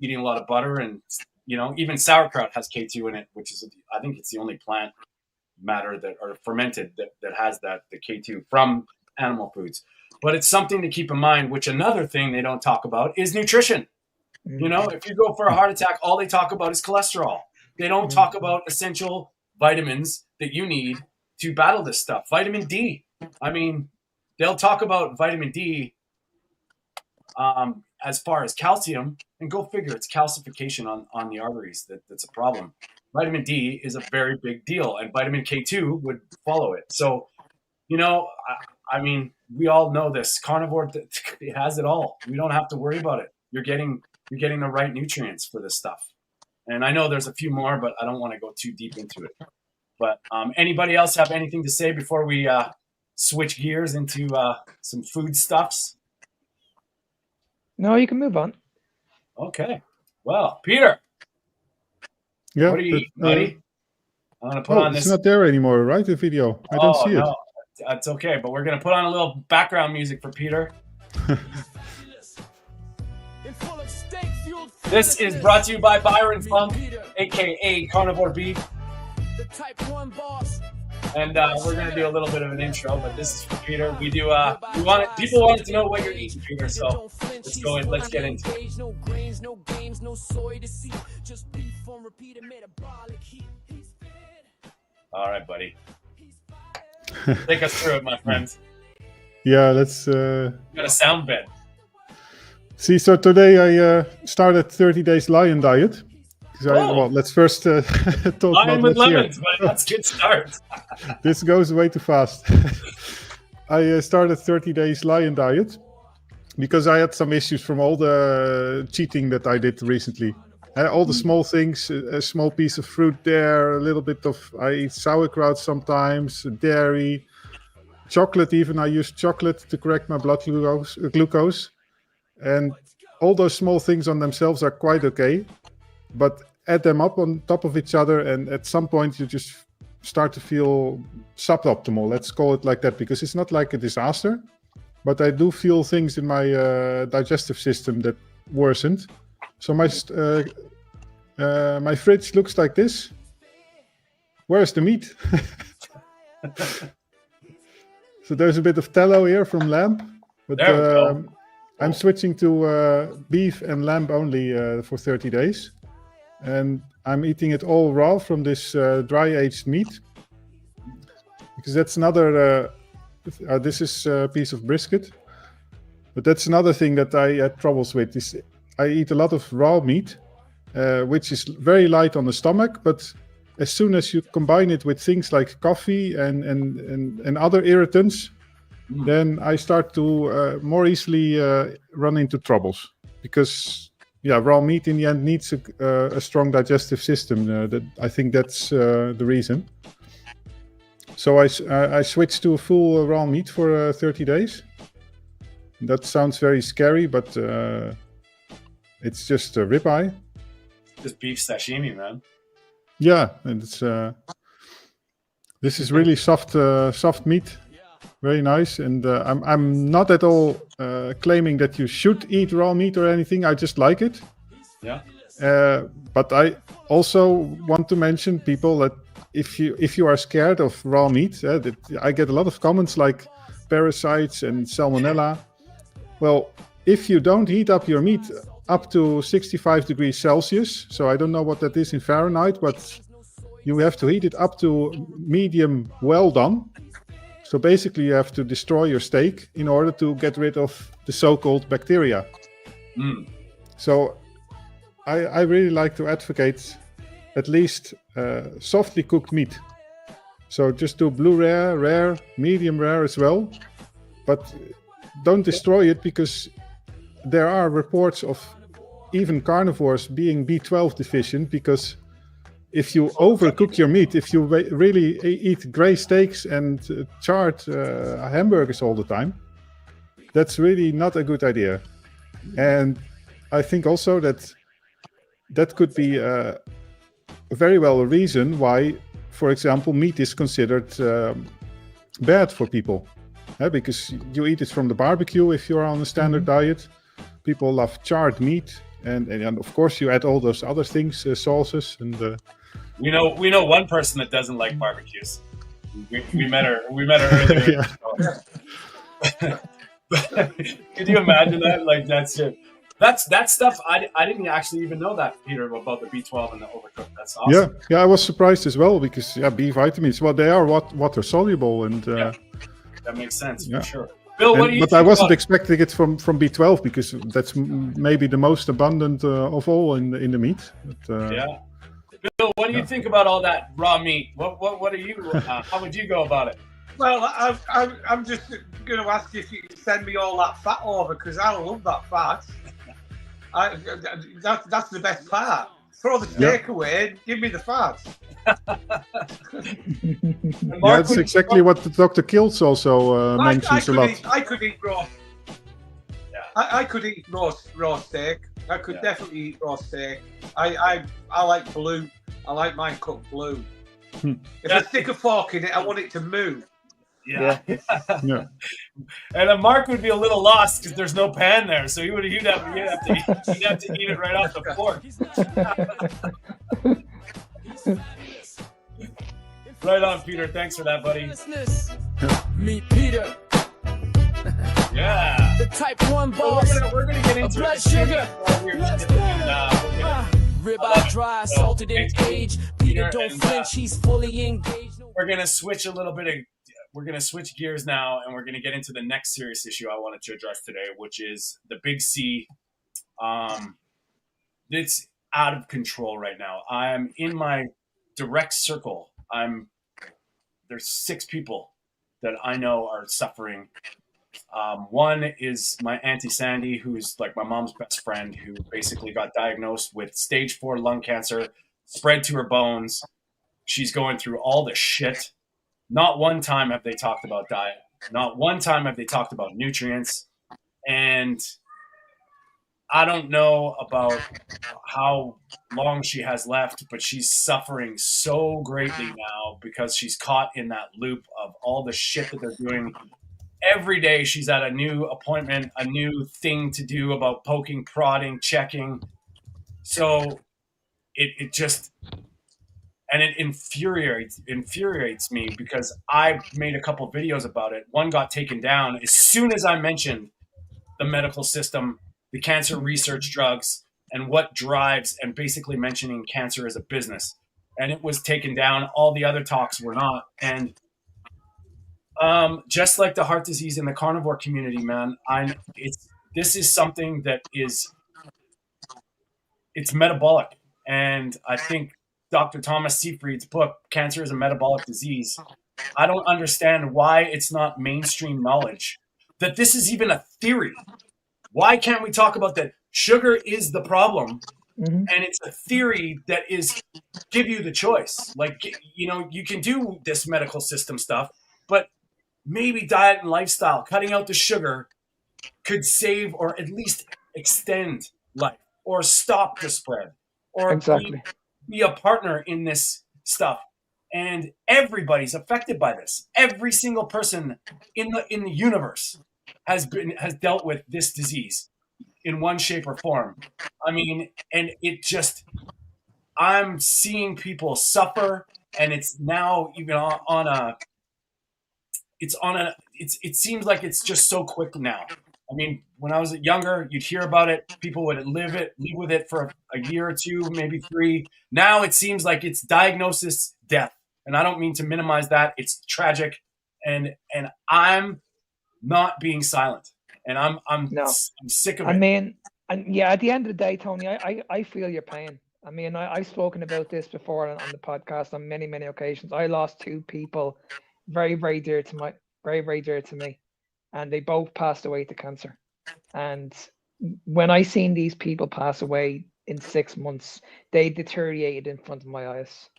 Eating a lot of butter, and even sauerkraut has K2 in it, which is, I think it's the only plant matter that are fermented that has the K2 from animal foods. But it's something to keep in mind, which another thing they don't talk about is nutrition. If you go for a heart attack, all they talk about is cholesterol. They don't talk about essential vitamins that you need to battle this stuff. Vitamin D. I mean, they'll talk about vitamin D as far as calcium, and go figure, it's calcification on the arteries that's a problem. Vitamin D is a very big deal, and vitamin K2 would follow it. So, I mean, we all know this. Carnivore, it has it all. We don't have to worry about it. You're getting the right nutrients for this stuff. And I know there's a few more, but I don't want to go too deep into it. But anybody else have anything to say before we switch gears into some food stuffs? No, you can move on. Okay. Well, Peter, Yeah, What are you eating, buddy? I'm gonna put on this. It's not there anymore, right? The video. I don't see it. No, that's okay. But we're gonna put on a little background music for Peter. This is brought to you by Byron Funk, aka Carnivore Beef. And we're gonna do a little bit of an intro, but this is for Peter. We do. People wanted to know what you're eating, Peter. So let's go and let's get into it. All right, buddy. Take us through it, my friends. Yeah, let's. You got a sound bed. See, so today I started 30 days lion diet. Well, let's first talk lion about with what's lemons, here. but let's get started. This goes way too fast. I started 30 days lion diet because I had some issues from all the cheating that I did recently. All the small things, a small piece of fruit there, a little bit of, I eat sauerkraut sometimes, dairy, chocolate even. I use chocolate to correct my blood glucose. And all those small things on themselves are quite okay. But add them up on top of each other, and at some point you just start to feel suboptimal. Let's call it like that, because it's not like a disaster, but I do feel things in my digestive system that worsened. So my fridge looks like this. Where's the meat? So there's a bit of tallow here from lamb, but I'm switching to beef and lamb only for 30 days. And I'm eating it all raw from this dry aged meat, because that's another. This is a piece of brisket, but that's another thing that I had troubles with. Is I eat a lot of raw meat, which is very light on the stomach, but as soon as you combine it with things like coffee and other irritants, then I start to more easily run into troubles, because raw meat in the end needs a strong digestive system. That I think that's the reason. So I switched to a full raw meat for 30 days. That sounds very scary, but it's just a ribeye. Just beef sashimi, man. Yeah, and it's this is really soft meat, very nice. And I'm not at all claiming that you should eat raw meat or anything. I just like it. Yeah. But I also want to mention people that if you are scared of raw meat, I get a lot of comments like parasites and salmonella. Well, if you don't heat up your meat up to 65 degrees Celsius, so I don't know what that is in Fahrenheit, but you have to heat it up to medium well done. So basically you have to destroy your steak in order to get rid of the so-called bacteria. So I really like to advocate at least softly cooked meat. So just do blue rare, medium rare as well. But don't destroy it, because there are reports of even carnivores being B12 deficient, because if you overcook your meat, if you really eat gray steaks and charred hamburgers all the time, that's really not a good idea. And I think also that could be very well a reason why, for example, meat is considered bad for people. Because you eat it from the barbecue if you're on a standard diet. People love charred meat, and of course you add all those other things, sauces, and we know one person that doesn't like barbecues. We met her earlier. Could you imagine that? Like, that's it. That stuff. I didn't actually even know that, Peter, about the B12 and the overcooked. That's awesome. Yeah, I was surprised as well, because B vitamins, well, they are water soluble, and that makes sense for sure. Bill, what do you? But I wasn't expecting it from B12, because that's maybe the most abundant of all in the meat. But, Bill, what do you think about all that raw meat? What are you? How would you go about it? Well, I'm just going to ask you if you can send me all that fat over, because I love that fat. That's the best part. Throw the steak away, give me the fat. That's exactly what Dr. Kiltz also mentions a lot. I could eat raw. I could eat raw steak. I could definitely eat raw steak. I like blue. I like mine cooked blue. If I stick a fork in it, I want it to move. Yeah. Yeah. And Mark would be a little lost because there's no pan there, so you'd have to eat it right off the fork. Right on, Peter. Thanks for that, buddy. Meet Peter. Yeah. The type 1 boss. So we're gonna get into blood it. sugar. We're Ribeye dry, salted in cage. Peter don't flinch, he's fully engaged. gonna switch a little bit of. We're gonna switch gears now, and we're gonna get into the next serious issue I wanted to address today, which is the Big C. It's out of control right now. I'm in my direct circle. There's 6 people that I know are suffering. One is my Auntie Sandy, who's like my mom's best friend, who basically got diagnosed with stage 4 lung cancer, spread to her bones. She's going through all the shit. Not one time have they talked about diet. Not one time have they talked about nutrients. And I don't know about how long she has left, but she's suffering so greatly now because she's caught in that loop of all the shit that they're doing. Every day she's at a new appointment, a new thing to do about poking, prodding, checking. So it just, and it infuriates me because I made a couple videos about it. One got taken down as soon as I mentioned the medical system, the cancer research drugs, and what drives, and basically mentioning cancer as a business. And it was taken down. All the other talks were not. And just like the heart disease in the carnivore community, man, this is something that it's metabolic. And I think Dr. Thomas Seyfried's book, Cancer is a Metabolic Disease, I don't understand why it's not mainstream knowledge that this is even a theory. Why can't we talk about that? Sugar is the problem, and it's a theory that is give you the choice. Like, you can do this medical system stuff, but maybe diet and lifestyle, cutting out the sugar, could save or at least extend life or stop the spread or be a partner in this stuff. And everybody's affected by this. Every single person in the universe has dealt with this disease in one shape or form. I mean, and I'm seeing people suffer, and it's now even it seems like it's just so quick now. I mean, when I was younger, you'd hear about it. People would live with it for a year or 2, maybe 3. Now it seems like it's diagnosis, death. And I don't mean to minimize that. It's tragic. And I'm not being silent. And I'm sick of it. I mean, and yeah, at the end of the day, Tony, I feel your pain. I mean, I've spoken about this before on the podcast on many, many occasions. I lost 2 people very, very dear to me. And they both passed away to cancer. And when I seen these people pass away in 6 months, they deteriorated in front of my eyes.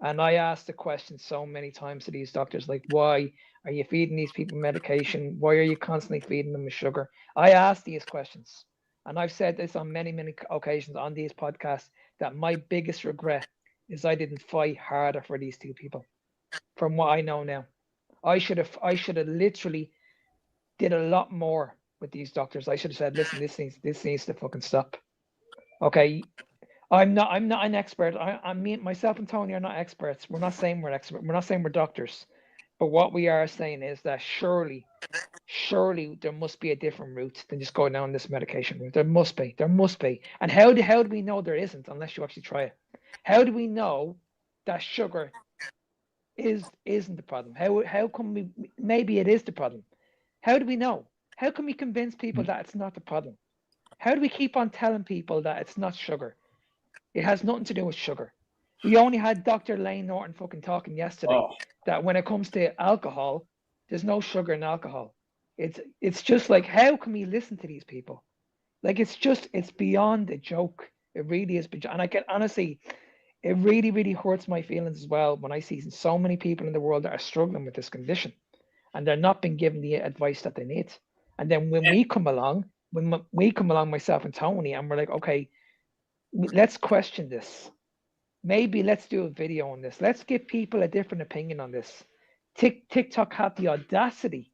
And I asked the question so many times to these doctors, like, why are you feeding these people medication? Why are you constantly feeding them with sugar? I asked these questions. And I've said this on many, many occasions on these podcasts, that my biggest regret is I didn't fight harder for these 2 people. From what I know now, I should have literally did a lot more with these doctors. I should have said, listen, this needs to fucking stop. Okay, I'm not an expert. Myself and Tony are not experts. We're not saying we're experts. We're not saying we're doctors. But what we are saying is that surely there must be a different route than just going down this medication route. There must be. And how do we know there isn't unless you actually try it? How do we know that sugar isn't the problem? How come maybe it is the problem? How do we know? How can we convince people that it's not the problem? How do we keep on telling people that it's not sugar? It has nothing to do with sugar. We only had Dr. Lane Norton fucking talking yesterday that when it comes to alcohol, there's no sugar in alcohol. It's just like, how can we listen to these people? Like, it's beyond a joke. It really is. And I can honestly, it really, really hurts my feelings as well when I see so many people in the world that are struggling with this condition and they're not being given the advice that they need. And then when we come along when we come along, myself and Tony, and we're like, okay, let's question this. Maybe let's do a video on this. Let's give people a different opinion on this. TikTok had the audacity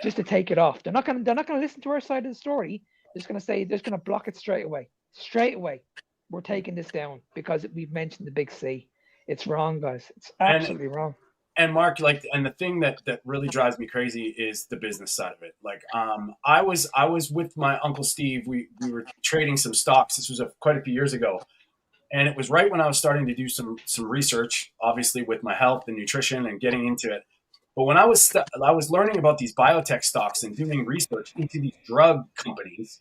just to take it off. They're not gonna listen to our side of the story. They're just gonna block it straight away. Straight away. We're taking this down because we've mentioned the big C. It's wrong, guys. It's absolutely wrong. And Mark, like, and the thing that really drives me crazy is the business side of it. Like, I was with my Uncle Steve. We were trading some stocks. This was quite a few years ago, and it was right when I was starting to do some research, obviously with my health and nutrition and getting into it. But when I was learning about these biotech stocks and doing research into these drug companies,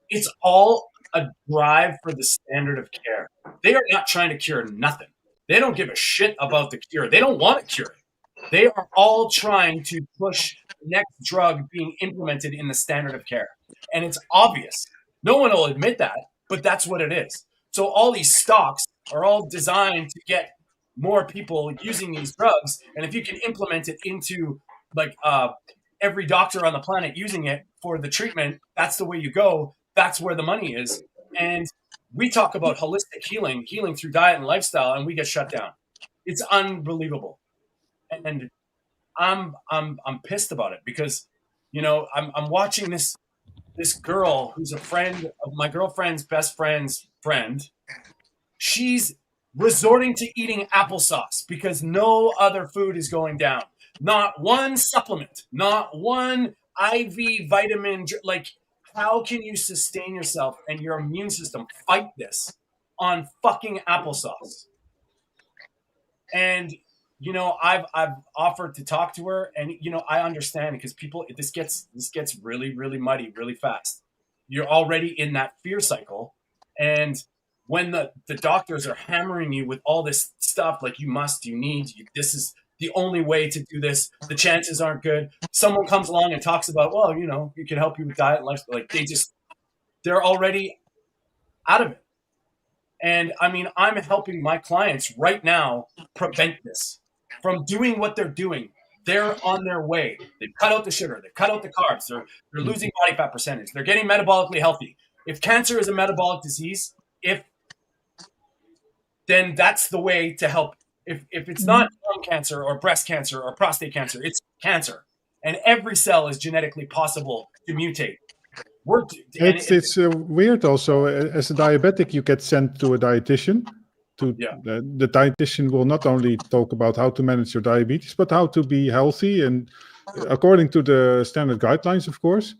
it's all a drive for the standard of care. They are not trying to cure nothing. They don't give a shit about the cure. They don't want to cure it. They are all trying to push the next drug being implemented in the standard of care. And it's obvious. No one will admit that, but that's what it is. So all these stocks are all designed to get more people using these drugs. And if you can implement it into like every doctor on the planet using it for the treatment, that's the way you go. That's where the money is. And we talk about holistic healing through diet and lifestyle, and we get shut down. It's unbelievable. And I'm pissed about it because, you know, I'm watching this girl who's a friend of my girlfriend's best friend's friend. She's resorting to eating applesauce because no other food is going down. Not one supplement, not one IV vitamin. Like, how can you sustain yourself and your immune system fight this on fucking applesauce? And, you know, I've offered to talk to her, and, you know, I understand because people, this gets really, really muddy really fast. You're already in that fear cycle. And when the doctors are hammering you with all this stuff, like you need, this is the only way to do this. The chances aren't good. Someone comes along and talks about, well, you know, it can help you with diet and lifestyle. Like they're already out of it. And I mean, I'm helping my clients right now prevent this from doing what they're doing. They're on their way. They've cut out the sugar. They've cut out the carbs. They're losing body fat percentage. They're getting metabolically healthy. If cancer is a metabolic disease, then that's the way to help. If it's not lung cancer or breast cancer or prostate cancer, it's cancer. And every cell is genetically possible to mutate. It's weird also. As a diabetic, you get sent to a dietitian. The dietitian will not only talk about how to manage your diabetes, but how to be healthy and according to the standard guidelines, of course.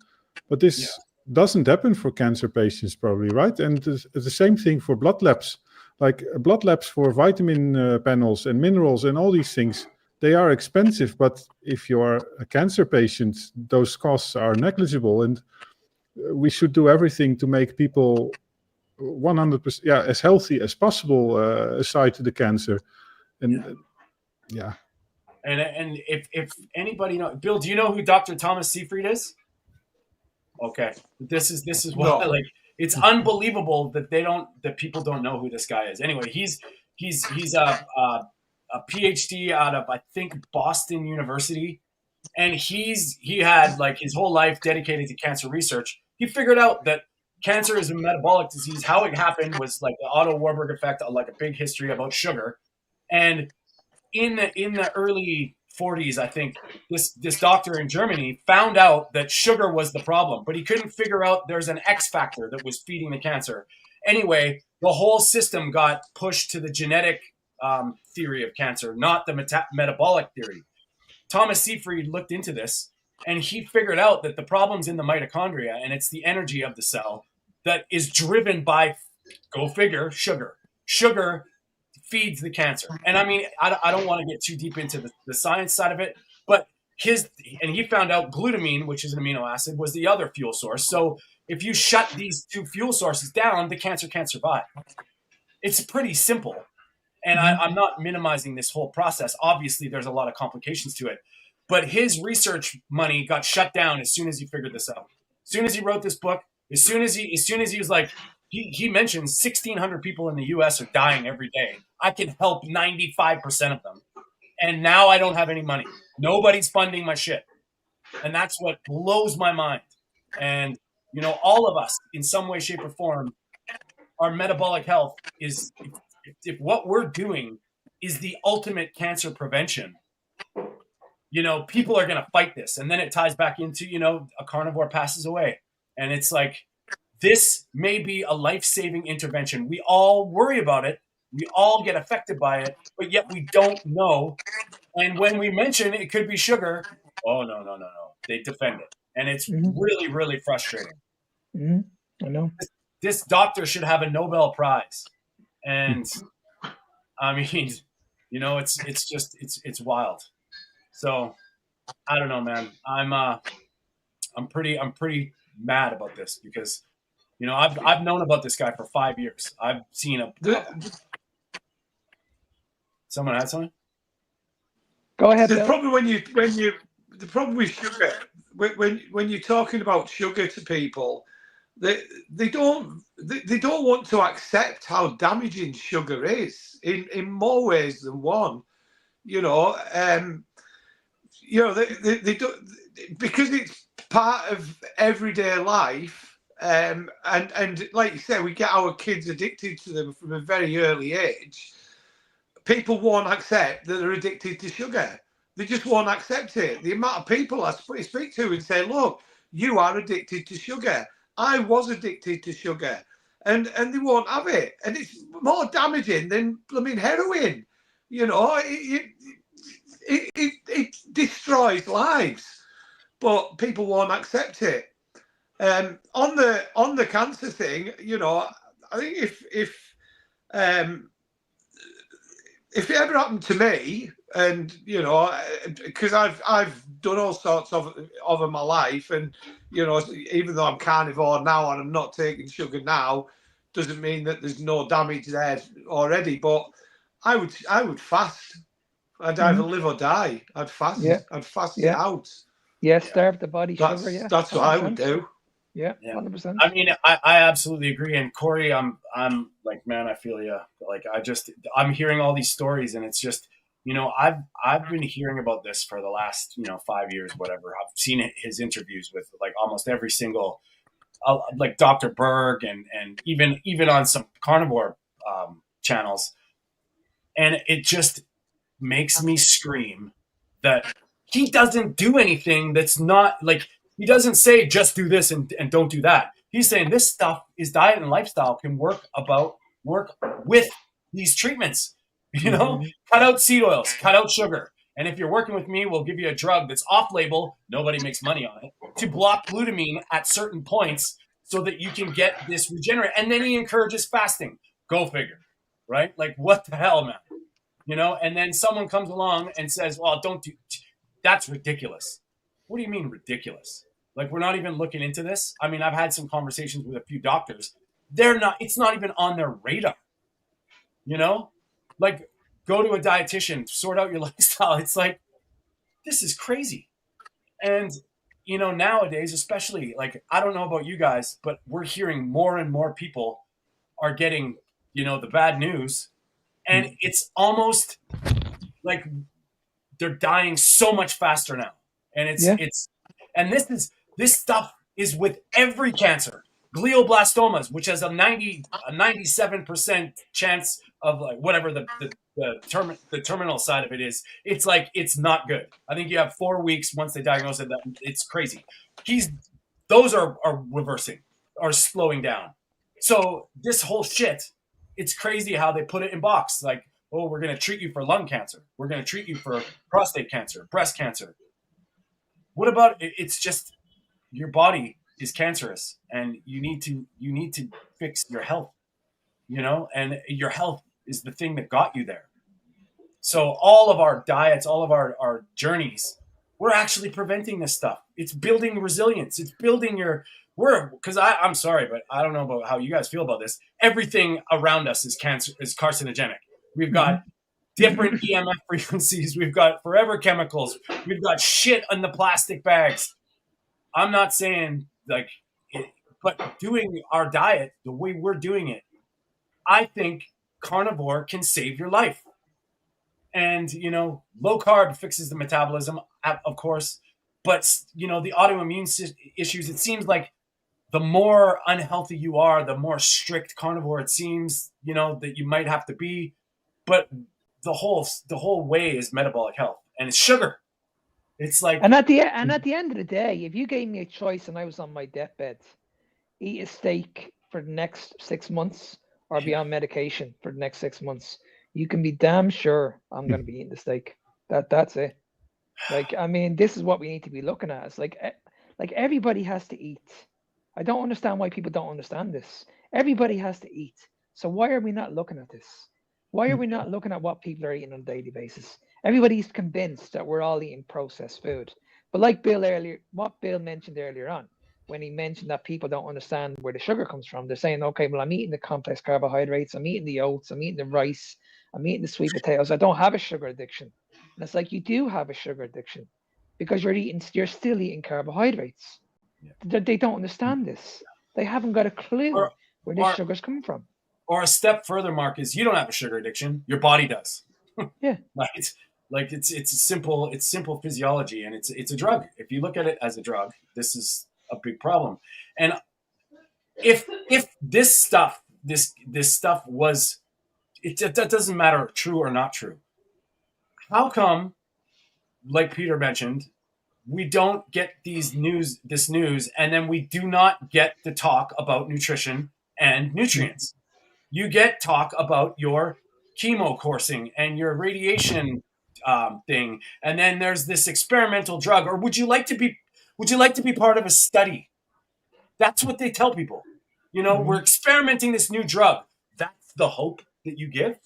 But this doesn't happen for cancer patients, probably, right? And the same thing for blood labs. Like blood labs for vitamin panels and minerals and all these things, they are expensive. But if you're a cancer patient, those costs are negligible. And we should do everything to make people 100%, as healthy as possible aside to the cancer. And And if anybody knows, Bill, do you know who Dr. Thomas Seyfried is? Okay, this is what it's unbelievable that people don't know who this guy is. Anyway, he's a PhD out of, I think, Boston University, and he had like his whole life dedicated to cancer research. He figured out that cancer is a metabolic disease. How it happened was like the Otto Warburg effect, like a big history about sugar. And in the early 40s, I think this doctor in Germany found out that sugar was the problem, but he couldn't figure out there's an X factor that was feeding the cancer. Anyway, the whole system got pushed to the genetic theory of cancer, not the metabolic theory. Thomas Seyfried looked into this, and he figured out that the problem's in the mitochondria, and it's the energy of the cell that is driven by, go figure, sugar. Sugar feeds the cancer. And I mean, I don't want to get too deep into the science side of it, but he found out glutamine, which is an amino acid, was the other fuel source. So if you shut these two fuel sources down, the cancer can't survive. It's pretty simple. And I'm not minimizing this whole process. Obviously, there's a lot of complications to it. But his research money got shut down as soon as he figured this out. As soon as he wrote this book, as soon as he was like, he mentions 1,600 people in the U.S. are dying every day. I can help 95% of them. And now I don't have any money. Nobody's funding my shit. And that's what blows my mind. And You know, all of us in some way, shape, or form, our metabolic health is, if what we're doing is the ultimate cancer prevention, you know, people are going to fight this. And then it ties back into, you know, a carnivore passes away. And it's like, this may be a life-saving intervention. We all worry about it. We all get affected by it, but yet we don't know. And when we mention it could be sugar, oh, no. They defend it. And it's really, really frustrating. I know. This doctor should have a Nobel Prize. And I mean, you know, it's wild. So I don't know, man. I'm pretty mad about this because, you know, I've known about this guy for 5 years. I've seen someone had something. Go ahead. The Bill. problem the problem with sugar, when you're talking about sugar to people, they don't want to accept how damaging sugar is in more ways than one. You know, they don't, because it's part of everyday life. And like you said, we get our kids addicted to them from a very early age. People won't accept that they're addicted to sugar. They just won't accept it. The amount of people I speak to and say, look, you are addicted to sugar. I was addicted to sugar. And they won't have it. And it's more damaging than blooming heroin. You know, it destroys lives. But people won't accept it. On the cancer thing, you know, I think if it ever happened to me, and you know, because I've done all sorts of in my life, and you know, even though I'm carnivore now and I'm not taking sugar now, doesn't mean that there's no damage there already. But I would fast. I'd either live or die. I'd fast. Yeah. I'd fast Yeah. it out. Yeah, starve the body sugar. Yeah, That's what I would do. Yeah, 100%. I mean, I absolutely agree. And Corey, I'm like, man, I feel you. Like, I'm hearing all these stories, and it's just, you know, I've been hearing about this for the last, you know, 5 years, whatever. I've seen his interviews with like almost every single, like Dr. Berg, and even on some carnivore channels, and it just makes me scream that he doesn't do anything that's not like. He doesn't say just do this and don't do that. He's saying this stuff is diet and lifestyle can work with these treatments. You know, cut out seed oils, cut out sugar. And if you're working with me, we'll give you a drug that's off label. Nobody makes money on it, to block glutamine at certain points so that you can get this regenerate. And then he encourages fasting. Go figure, right? Like, what the hell, man? You know, and then someone comes along and says, well, don't do, that's ridiculous. What do you mean ridiculous? Like, we're not even looking into this. I mean, I've had some conversations with a few doctors. It's not even on their radar. You know, like, go to a dietitian, sort out your lifestyle. It's like, this is crazy. And, you know, nowadays, especially, like, I don't know about you guys, but we're hearing more and more people are getting, you know, the bad news. And it's almost like they're dying so much faster now. And and this stuff is with every cancer. Glioblastomas, which has a 97% chance of, like, whatever the terminal side of it is. It's like, it's not good. I think you have 4 weeks once they diagnose it. It's crazy. Those are reversing, are slowing down. So this whole shit, it's crazy how they put it in box. Like, oh, we're going to treat you for lung cancer. We're going to treat you for prostate cancer, breast cancer. What about, it's just, your body is cancerous, and you need to fix your health, you know, and your health is the thing that got you there. So all of our diets, all of our journeys, we're actually preventing this stuff. It's building resilience. It's building because I'm sorry, but I don't know about how you guys feel about this. Everything around us is carcinogenic. We've got different EMF frequencies. We've got forever chemicals. We've got shit in the plastic bags. I'm not saying like it, but doing our diet the way we're doing it, I think carnivore can save your life. And, you know, low carb fixes the metabolism, of course, but, you know, the autoimmune issues, it seems like the more unhealthy you are, the more strict carnivore it seems, that you might have to be. But the whole way is metabolic health, and it's sugar. It's like, and at the end of the day, if you gave me a choice and I was on my deathbed, eat a steak for the next 6 months or be on medication for the next 6 months, you can be damn sure I'm going to be eating the steak. That's it. Like, I mean, this is what we need to be looking at. It's like everybody has to eat. I don't understand why people don't understand this. Everybody has to eat. So why are we not looking at this? Why are we not looking at what people are eating on a daily basis? Everybody's convinced that we're all eating processed food. But like what Bill mentioned earlier on, when he mentioned that people don't understand where the sugar comes from, they're saying, okay, well, I'm eating the complex carbohydrates, I'm eating the oats, I'm eating the rice, I'm eating the sweet potatoes. I don't have a sugar addiction. And it's like, you do have a sugar addiction because you're still eating carbohydrates. Yeah. They don't understand this. They haven't got a clue where this sugar's coming from. Or a step further, Mark, is you don't have a sugar addiction. Your body does. Yeah. Like it's simple physiology, and it's a drug. If you look at it as a drug, this is a big problem. And if this stuff was, that doesn't matter true or not true. How come, like Peter mentioned, we don't get this news, and then we do not get the talk about nutrition and nutrients? You get talk about your chemo coursing and your radiation thing, and then there's this experimental drug. Or would you like to be part of a study? That's what they tell people. We're experimenting this new drug. That's the hope that you give.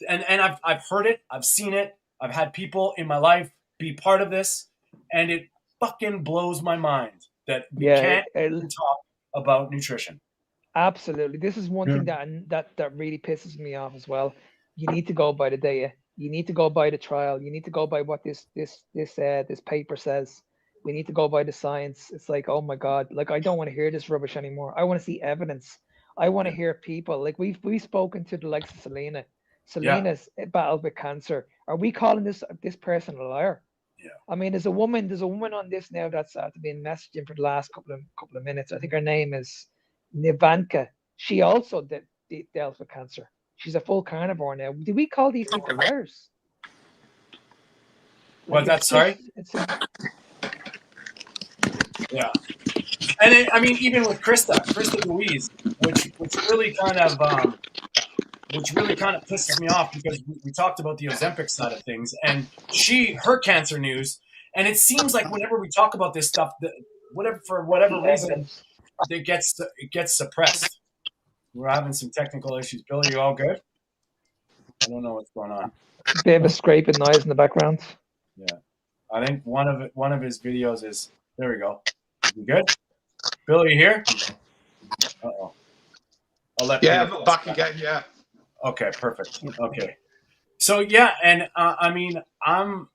And I've heard it, I've seen it, I've had people in my life be part of this, and it fucking blows my mind that we can't talk about nutrition. Absolutely. This is one thing that really pisses me off as well. You need to go by the data. You need to go by the trial. You need to go by what this paper says. We need to go by the science. It's like, oh my God, like, I don't want to hear this rubbish anymore. I want to see evidence. I want to hear people. Like, we've spoken to the likes of Selena. Selena's battled with cancer. Are we calling this person a liar? Yeah. I mean, there's a woman on this now that's been messaging for the last couple of minutes. I think her name is Nivanka. She also dealt with cancer. She's a full carnivore now. Do we call these people liars? Sorry? Yeah. And I mean, even with Krista Louise, which really kind of pisses me off, because we talked about the Ozempic side of things, and her cancer news, and it seems like whenever we talk about this stuff, for whatever reason, it gets suppressed. We're having some technical issues. Bill, are you all good? I don't know what's going on. Bit of a scraping noise in the background. Yeah, I think one of his videos is, there we go. You good? Bill, are you here? Uh-oh. I'm back again. Yeah. Okay, perfect. Okay, so yeah, and I mean, I'm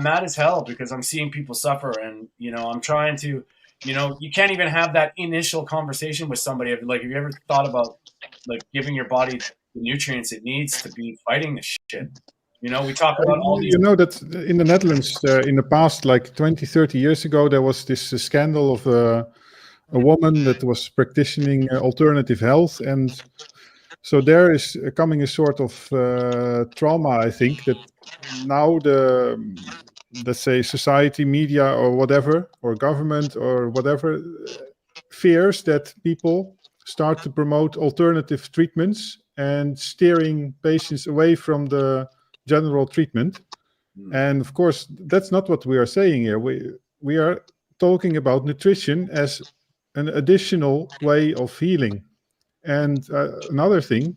mad as hell because I'm seeing people suffer, and I'm trying to, you can't even have that initial conversation with somebody. Like, have you ever thought about, like, giving your body the nutrients it needs to be fighting this shit? We talk about all these. That in the Netherlands, in the past, like 20, 30 years ago, there was this scandal of a woman that was practicing alternative health. And so there is coming a sort of trauma, I think, that now let's say, society, media, or whatever, or government, or whatever, fears that people start to promote alternative treatments and steering patients away from the general treatment. And of course, that's not what we are saying here. We are talking about nutrition as an additional way of healing. And another thing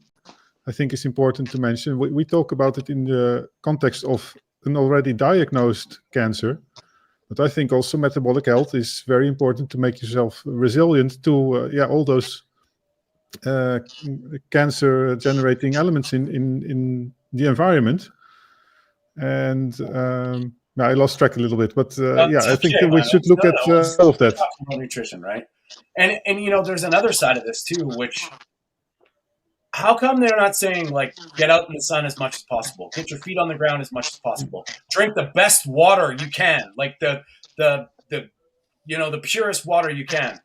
I think is important to mention, we talk about it in the context of an already diagnosed cancer, but I think also metabolic health is very important to make yourself resilient to all those cancer generating elements in the environment. And I lost track a little bit, but I think that we should look at all of that. Nutrition, right? And there's another side of this too, which, how come they're not saying, like, get out in the sun as much as possible, get your feet on the ground as much as possible, drink the best water you can, like the the purest water you can,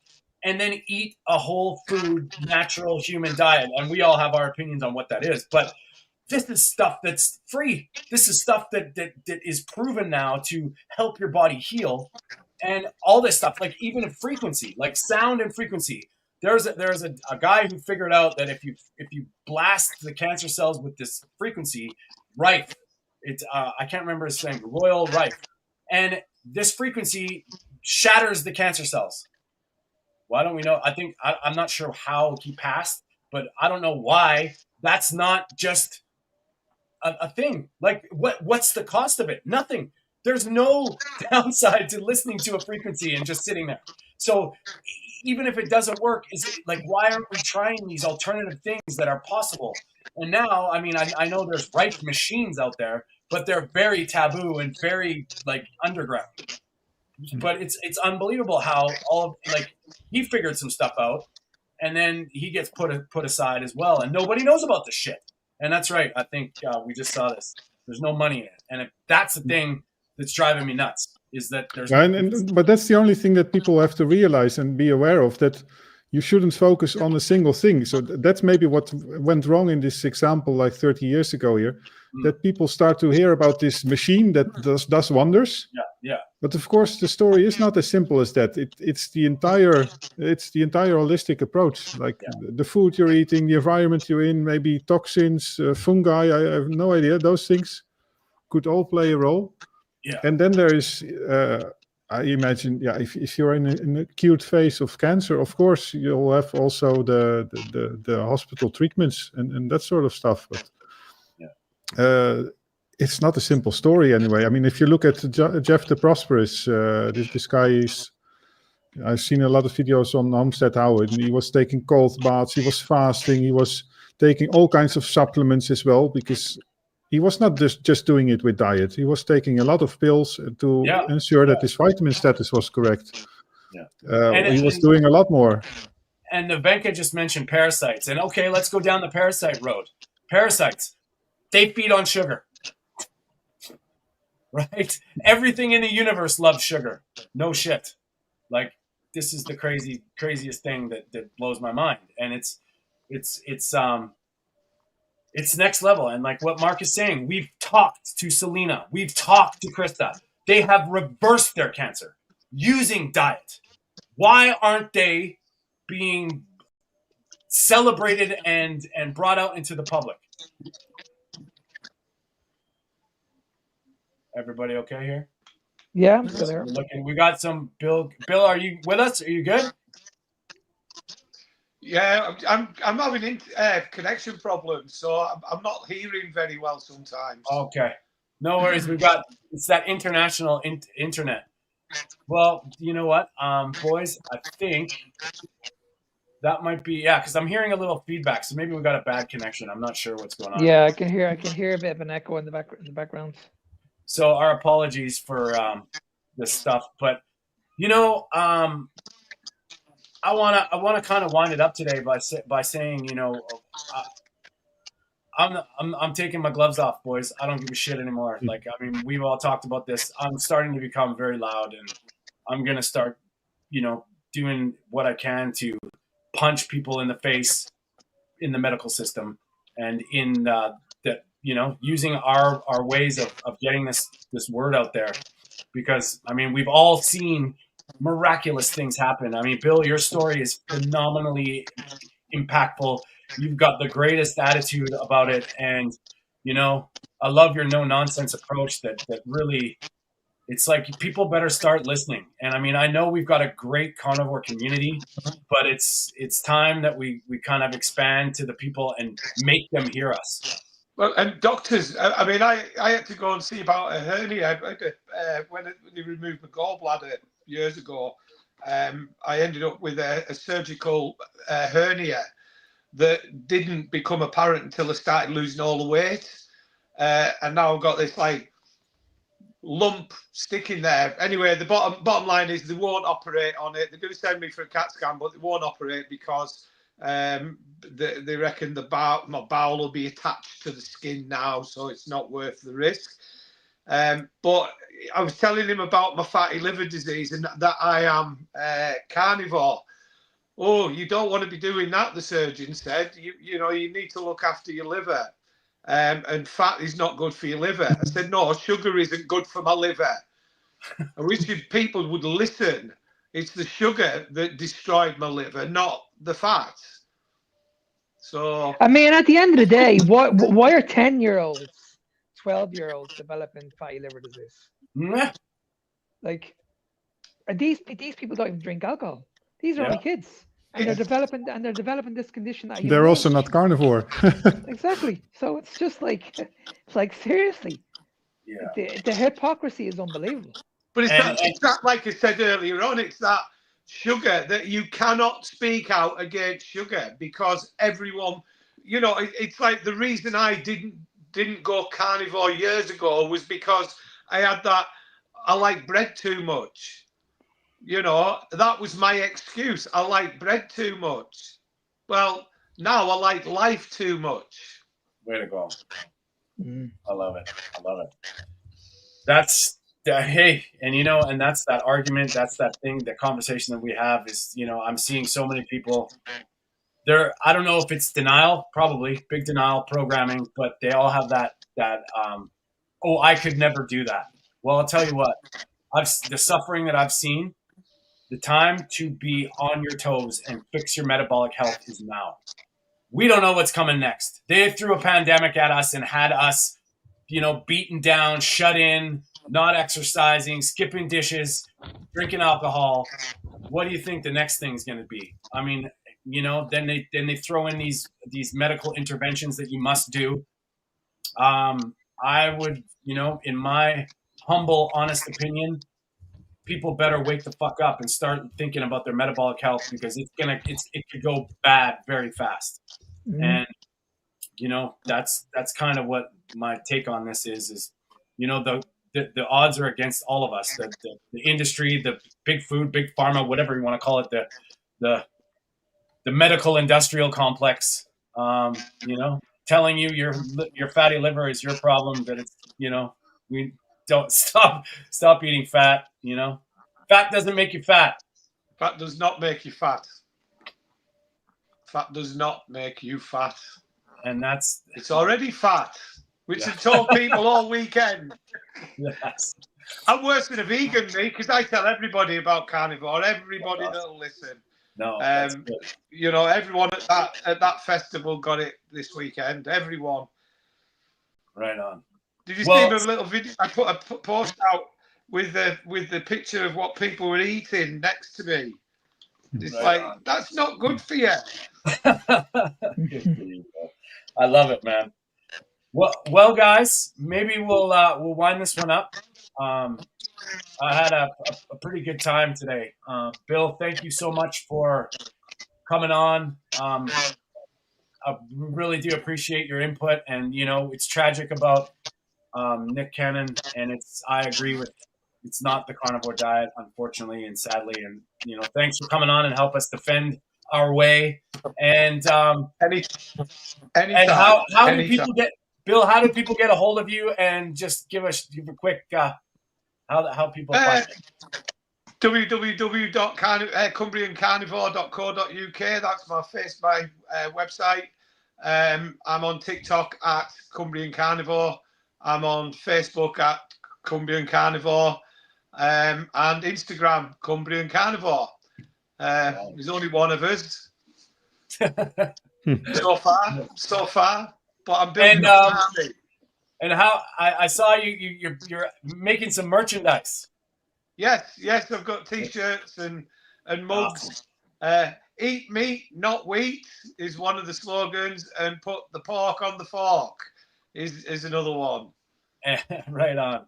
and then eat a whole food, natural human diet. And we all have our opinions on what that is, but this is stuff that's free. This is stuff that is proven now to help your body heal, and all this stuff, like even in frequency, like sound and frequency. There's a guy who figured out that if you blast the cancer cells with this frequency, Rife, it's I can't remember his name, Royal Rife, and this frequency shatters the cancer cells. Why don't we know? I'm not sure how he passed, but I don't know why. That's not just a thing. Like, what's the cost of it? Nothing. There's no downside to listening to a frequency and just sitting there. So even if it doesn't work, is it like, why aren't we trying these alternative things that are possible? And now, I mean, I know there's Rife machines out there, but they're very taboo and very like underground. But it's unbelievable how he figured some stuff out, and then he gets put aside as well, and nobody knows about this shit. And that's right. I think we just saw this. There's no money in it, and that's the thing that's driving me nuts. Is that there's but that's the only thing that people have to realize and be aware of, that you shouldn't focus on a single thing. So that's maybe what went wrong in this example like 30 years ago here, that people start to hear about this machine that does wonders. Yeah. But of course, the story is not as simple as that. It's the entire holistic approach, like the food you're eating, the environment you're in, maybe toxins, fungi. I have no idea. Those things could all play a role. Yeah. And then there is, I imagine, if you're in an acute phase of cancer, of course you'll have also the hospital treatments and that sort of stuff. But it's not a simple story anyway. I mean, if you look at Jeff the Prosperous, this guy is, I've seen a lot of videos on Homestead Howard, and he was taking cold baths, he was fasting, he was taking all kinds of supplements as well, because he was not just doing it with diet. He was taking a lot of pills to ensure that his vitamin status was correct. He was doing a lot more. And Nevenka just mentioned parasites. And okay, let's go down the parasite road. Parasites, they feed on sugar. Right? Everything in the universe loves sugar. No shit. Like, this is the craziest thing that blows my mind. And it's next level. And like what Mark is saying, we've talked to Selena, we've talked to Krista. They have reversed their cancer using diet. Why aren't they being celebrated and brought out into the public? Everybody okay here? Yeah, I'm still there. We got some Bill. Bill, are you with us? Are you good? Yeah, I'm having connection problems, so I'm not hearing very well sometimes. Okay, no worries. It's that international internet. Well, you know what, boys, I think that might be because I'm hearing a little feedback, so maybe we got a bad connection. I'm not sure what's going on. Yeah, I can hear a bit of an echo in the background. So our apologies for this stuff, but I wanna kind of wind it up today by saying, I'm taking my gloves off, boys. I don't give a shit anymore. Like, I mean, we've all talked about this. I'm starting to become very loud, and I'm gonna start, doing what I can to punch people in the face in the medical system, and in using our ways of getting this word out there, because I mean, we've all seen miraculous things happen. I mean, Bill, your story is phenomenally impactful. You've got the greatest attitude about it, and I love your no nonsense approach that really, it's like people better start listening. And I mean, I know we've got a great carnivore community, but it's time that we kind of expand to the people and make them hear us. Well, and doctors, I mean, I had to go and see about a hernia when they removed my gallbladder years ago. I ended up with a surgical hernia that didn't become apparent until I started losing all the weight. And now I've got this like lump sticking there. Anyway, the bottom line is they won't operate on it. They're going to send me for a CAT scan, but they won't operate because they reckon my bowel will be attached to the skin now, so it's not worth the risk. But I was telling him about my fatty liver disease and that I am carnivore. Oh, you don't want to be doing that, the surgeon said. You know, you need to look after your liver. And fat is not good for your liver. I said, no, sugar isn't good for my liver. I wish if people would listen. It's the sugar that destroyed my liver, not the fat. So I mean, at the end of the day, why are 10-year-olds, 12-year-olds developing fatty liver disease? Like, these people don't even drink alcohol. These are only kids, and they're developing this condition at a young They're also age. not carnivore. Exactly. So it's just like seriously, the hypocrisy is unbelievable. But it's that, like I said earlier on, it's that sugar that you cannot speak out against sugar because everyone, you know, it's like the reason I didn't go carnivore years ago was because I had that, I like bread too much. You know, that was my excuse. I like bread too much. Well, now I like life too much. Way to go. I love it. I love it. That's hey, and you know, and that's that argument, that's that thing, the conversation that we have is, you know, I'm seeing so many people there. I don't know if it's denial, probably big denial programming, but they all have that oh, I could never do that. Well, I'll tell you what, the suffering that I've seen, the time to be on your toes and fix your metabolic health is now. We don't know what's coming next. They threw a pandemic at us and had us, you know, beaten down, shut in, not exercising, skipping dishes, drinking alcohol. What do you think the next thing's going to be? I mean, you know, then they throw in these medical interventions that you must do. I would, you know, in my humble, honest opinion, people better wake the fuck up and start thinking about their metabolic health because it could go bad very fast. And you know, that's kind of what my take on this is, you know, the odds are against all of us, the industry, the big food, big pharma, whatever you want to call it, the medical industrial complex, you know, telling you your fatty liver is your problem, that it's, you know, we don't stop eating fat, you know. Fat doesn't make you fat. Fat does not make you fat. Fat does not make you fat. And it's already fat, which I told people all weekend. Yes. I'm worse than a vegan, me, because I tell everybody about carnivore, everybody that'll listen. No, you know, everyone at that festival got it this weekend. Everyone. Right on. Did you see my little video? I put a post out with the picture of what people were eating next to me. It's right like, that's not good for you. I love it, man. Well, guys, maybe we'll wind this one up. I had a pretty good time today. Bill, thank you so much for coming on. I really do appreciate your input, and you know, it's tragic about Nick Cannon, and I agree with. It's not the carnivore diet, unfortunately and sadly. And you know, thanks for coming on and help us defend our way. And and how do people get Bill? How do people get a hold of you? And just give a quick how people find it. www.cumbriancarnivore.co.uk. That's my website. I'm on TikTok at Cumbrian Carnivore. I'm on Facebook at Cumbrian Carnivore. And Instagram, Cumbrian Carnivore. There's only one of us so far. But I'm building an army. And how I saw you're making some merchandise. Yes, I've got T-shirts and mugs. Awesome. Eat meat, not wheat is one of the slogans, and put the pork on the fork is another one. Right on.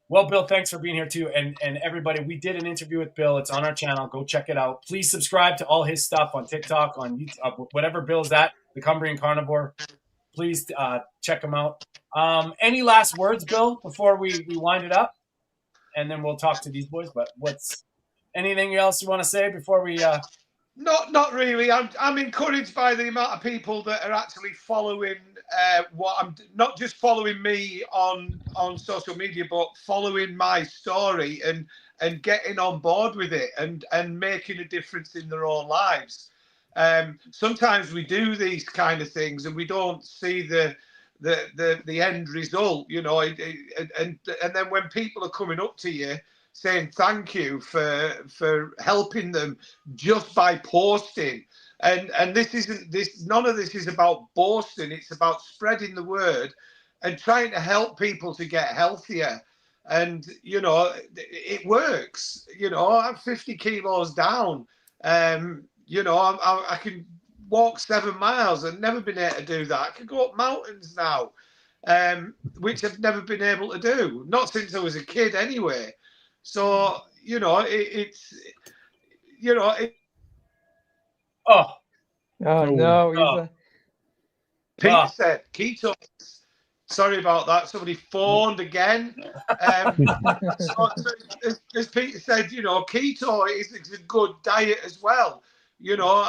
Well, Bill, thanks for being here too. And everybody, we did an interview with Bill. It's on our channel. Go check it out. Please subscribe to all his stuff on TikTok, on YouTube, whatever Bill's at, the Cumbrian Carnivore. Please check him out. Any last words, Bill, before we wind it up? And then we'll talk to these boys. But anything else you want to say before we Not really. I'm encouraged by the amount of people that are actually following what I'm not just following me on social media, but following my story and getting on board with it and making a difference in their own lives. Sometimes we do these kind of things and we don't see the end result, you know, and then when people are coming up to you saying thank you for helping them just by posting, and none of this is about boasting. It's about spreading the word and trying to help people to get healthier. And you know, it works. You know, I'm 50 kilos down. You know, I can walk 7 miles. I've never been able to do that. I can go up mountains now, which I've never been able to do. Not since I was a kid, anyway. So you know, it's you know. Oh no, he's Peter said keto. Sorry about that. Somebody phoned again. So as Peter said, you know, keto is a good diet as well. You know,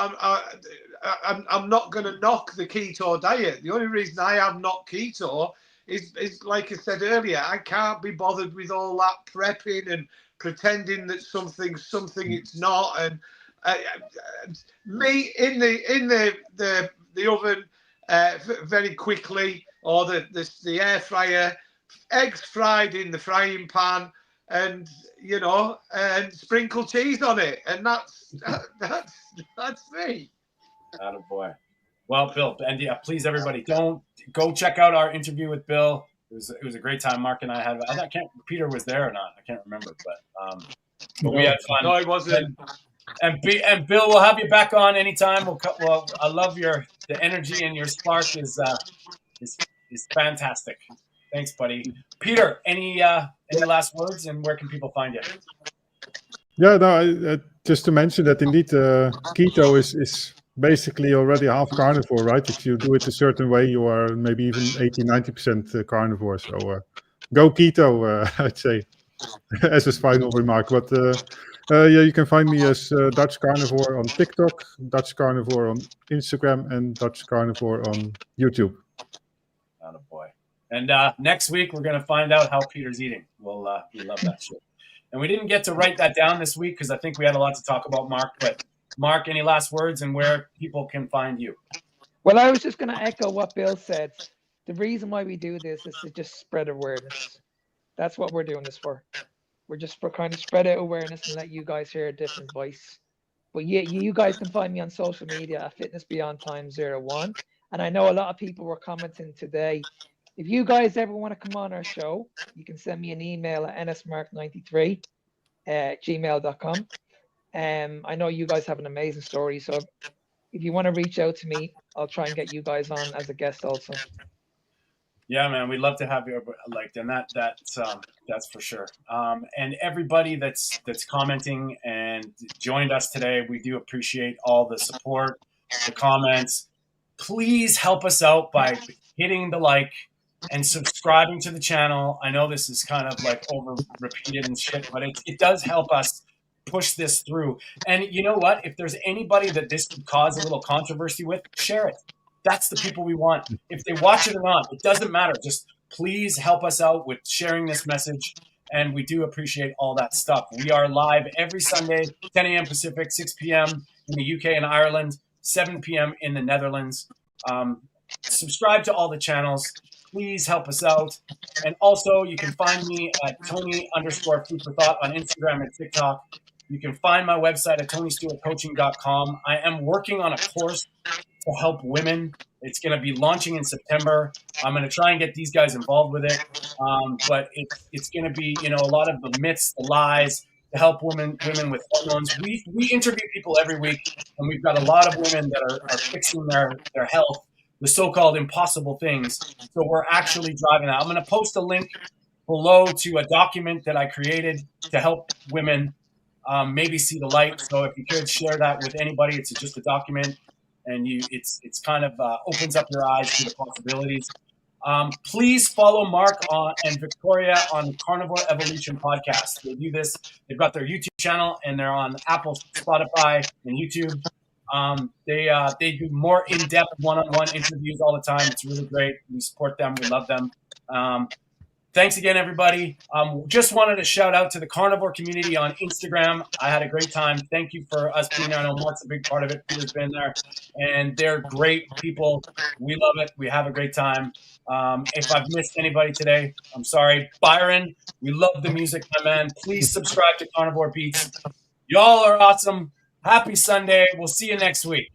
I'm not going to knock the keto diet. The only reason I am not keto is like I said earlier, I can't be bothered with all that prepping and pretending that something it's not. And meat in the oven very quickly, or the air fryer, eggs fried in the frying pan, and you know, and sprinkle cheese on it, and that's me. Attaboy. Well, Bill, and yeah, please, everybody, don't go check out our interview with Bill. It was a great time. Mark and I had. I can't. Peter was there or not. I can't remember, but we had fun. No, it wasn't. And Bill, we'll have you back on anytime. Well, I love the energy, and your spark is fantastic. Thanks, buddy. Peter, any last words, and where can people find you? Yeah, no, just to mention that indeed keto is basically already half carnivore, right? If you do it a certain way, you are maybe even 80-90% carnivore. So go keto, I'd say, as a final remark. But yeah, you can find me as Dutch Carnivore on TikTok, Dutch Carnivore on Instagram, and Dutch Carnivore on YouTube. Attaboy. And next week, we're going to find out how Peter's eating. We love that shit. And we didn't get to write that down this week because I think we had a lot to talk about, Mark. But Mark, any last words and where people can find you? Well, I was just going to echo what Bill said. The reason why we do this is to just spread awareness. That's what we're doing this for. We're just for kind of spread out awareness and let you guys hear a different voice. But yeah, you guys can find me on social media at Fitness Beyond Time 01. And I know a lot of people were commenting today. If you guys ever want to come on our show, you can send me an email at nsmark93 at gmail.com. I know you guys have an amazing story. So if you want to reach out to me, I'll try and get you guys on as a guest also. Yeah, man, we'd love to have you. And that's for sure. And everybody that's commenting and joined us today, we do appreciate all the support, the comments. Please help us out by hitting the like and subscribing to the channel. I know this is kind of like over repeated and shit, but it does help us push this through. And you know what? If there's anybody that this could cause a little controversy with, share it. That's the people we want. If they watch it or not, it doesn't matter. Just please help us out with sharing this message. And we do appreciate all that stuff. We are live every Sunday, 10 a.m. Pacific, 6 p.m. in the UK and Ireland, 7 p.m. in the Netherlands. Subscribe to all the channels. Please help us out. And also, you can find me at Tony_Food4Thought on Instagram and TikTok. You can find my website at TonyStewartCoaching.com. I am working on a course to help women. It's going to be launching in September. I'm going to try and get these guys involved with it. But it's going to be, you know, a lot of the myths, the lies, to help women with hormones. We interview people every week, and we've got a lot of women that are fixing their health, the so-called impossible things. So we're actually driving that. I'm going to post a link below to a document that I created to help women maybe see the light. So if you could share that with anybody, it's just a document, and it's kind of opens up your eyes to the possibilities. Please follow Mark and Victoria on Carnivore Evolution Podcast. They do this. They've got their YouTube channel, and they're on Apple, Spotify, and YouTube. They do more in-depth one-on-one interviews all the time. It's really great. We support them. We love them. Thanks again, everybody. Just wanted to shout out to the carnivore community on Instagram. I had a great time. Thank you for us being there. I know Mark's a big part of it. Peter's been there, and they're great people. We love it. We have a great time. If I've missed anybody today, I'm sorry. Byron, we love the music, my man. Please subscribe to Carnivore Beats. Y'all are awesome. Happy Sunday. We'll see you next week.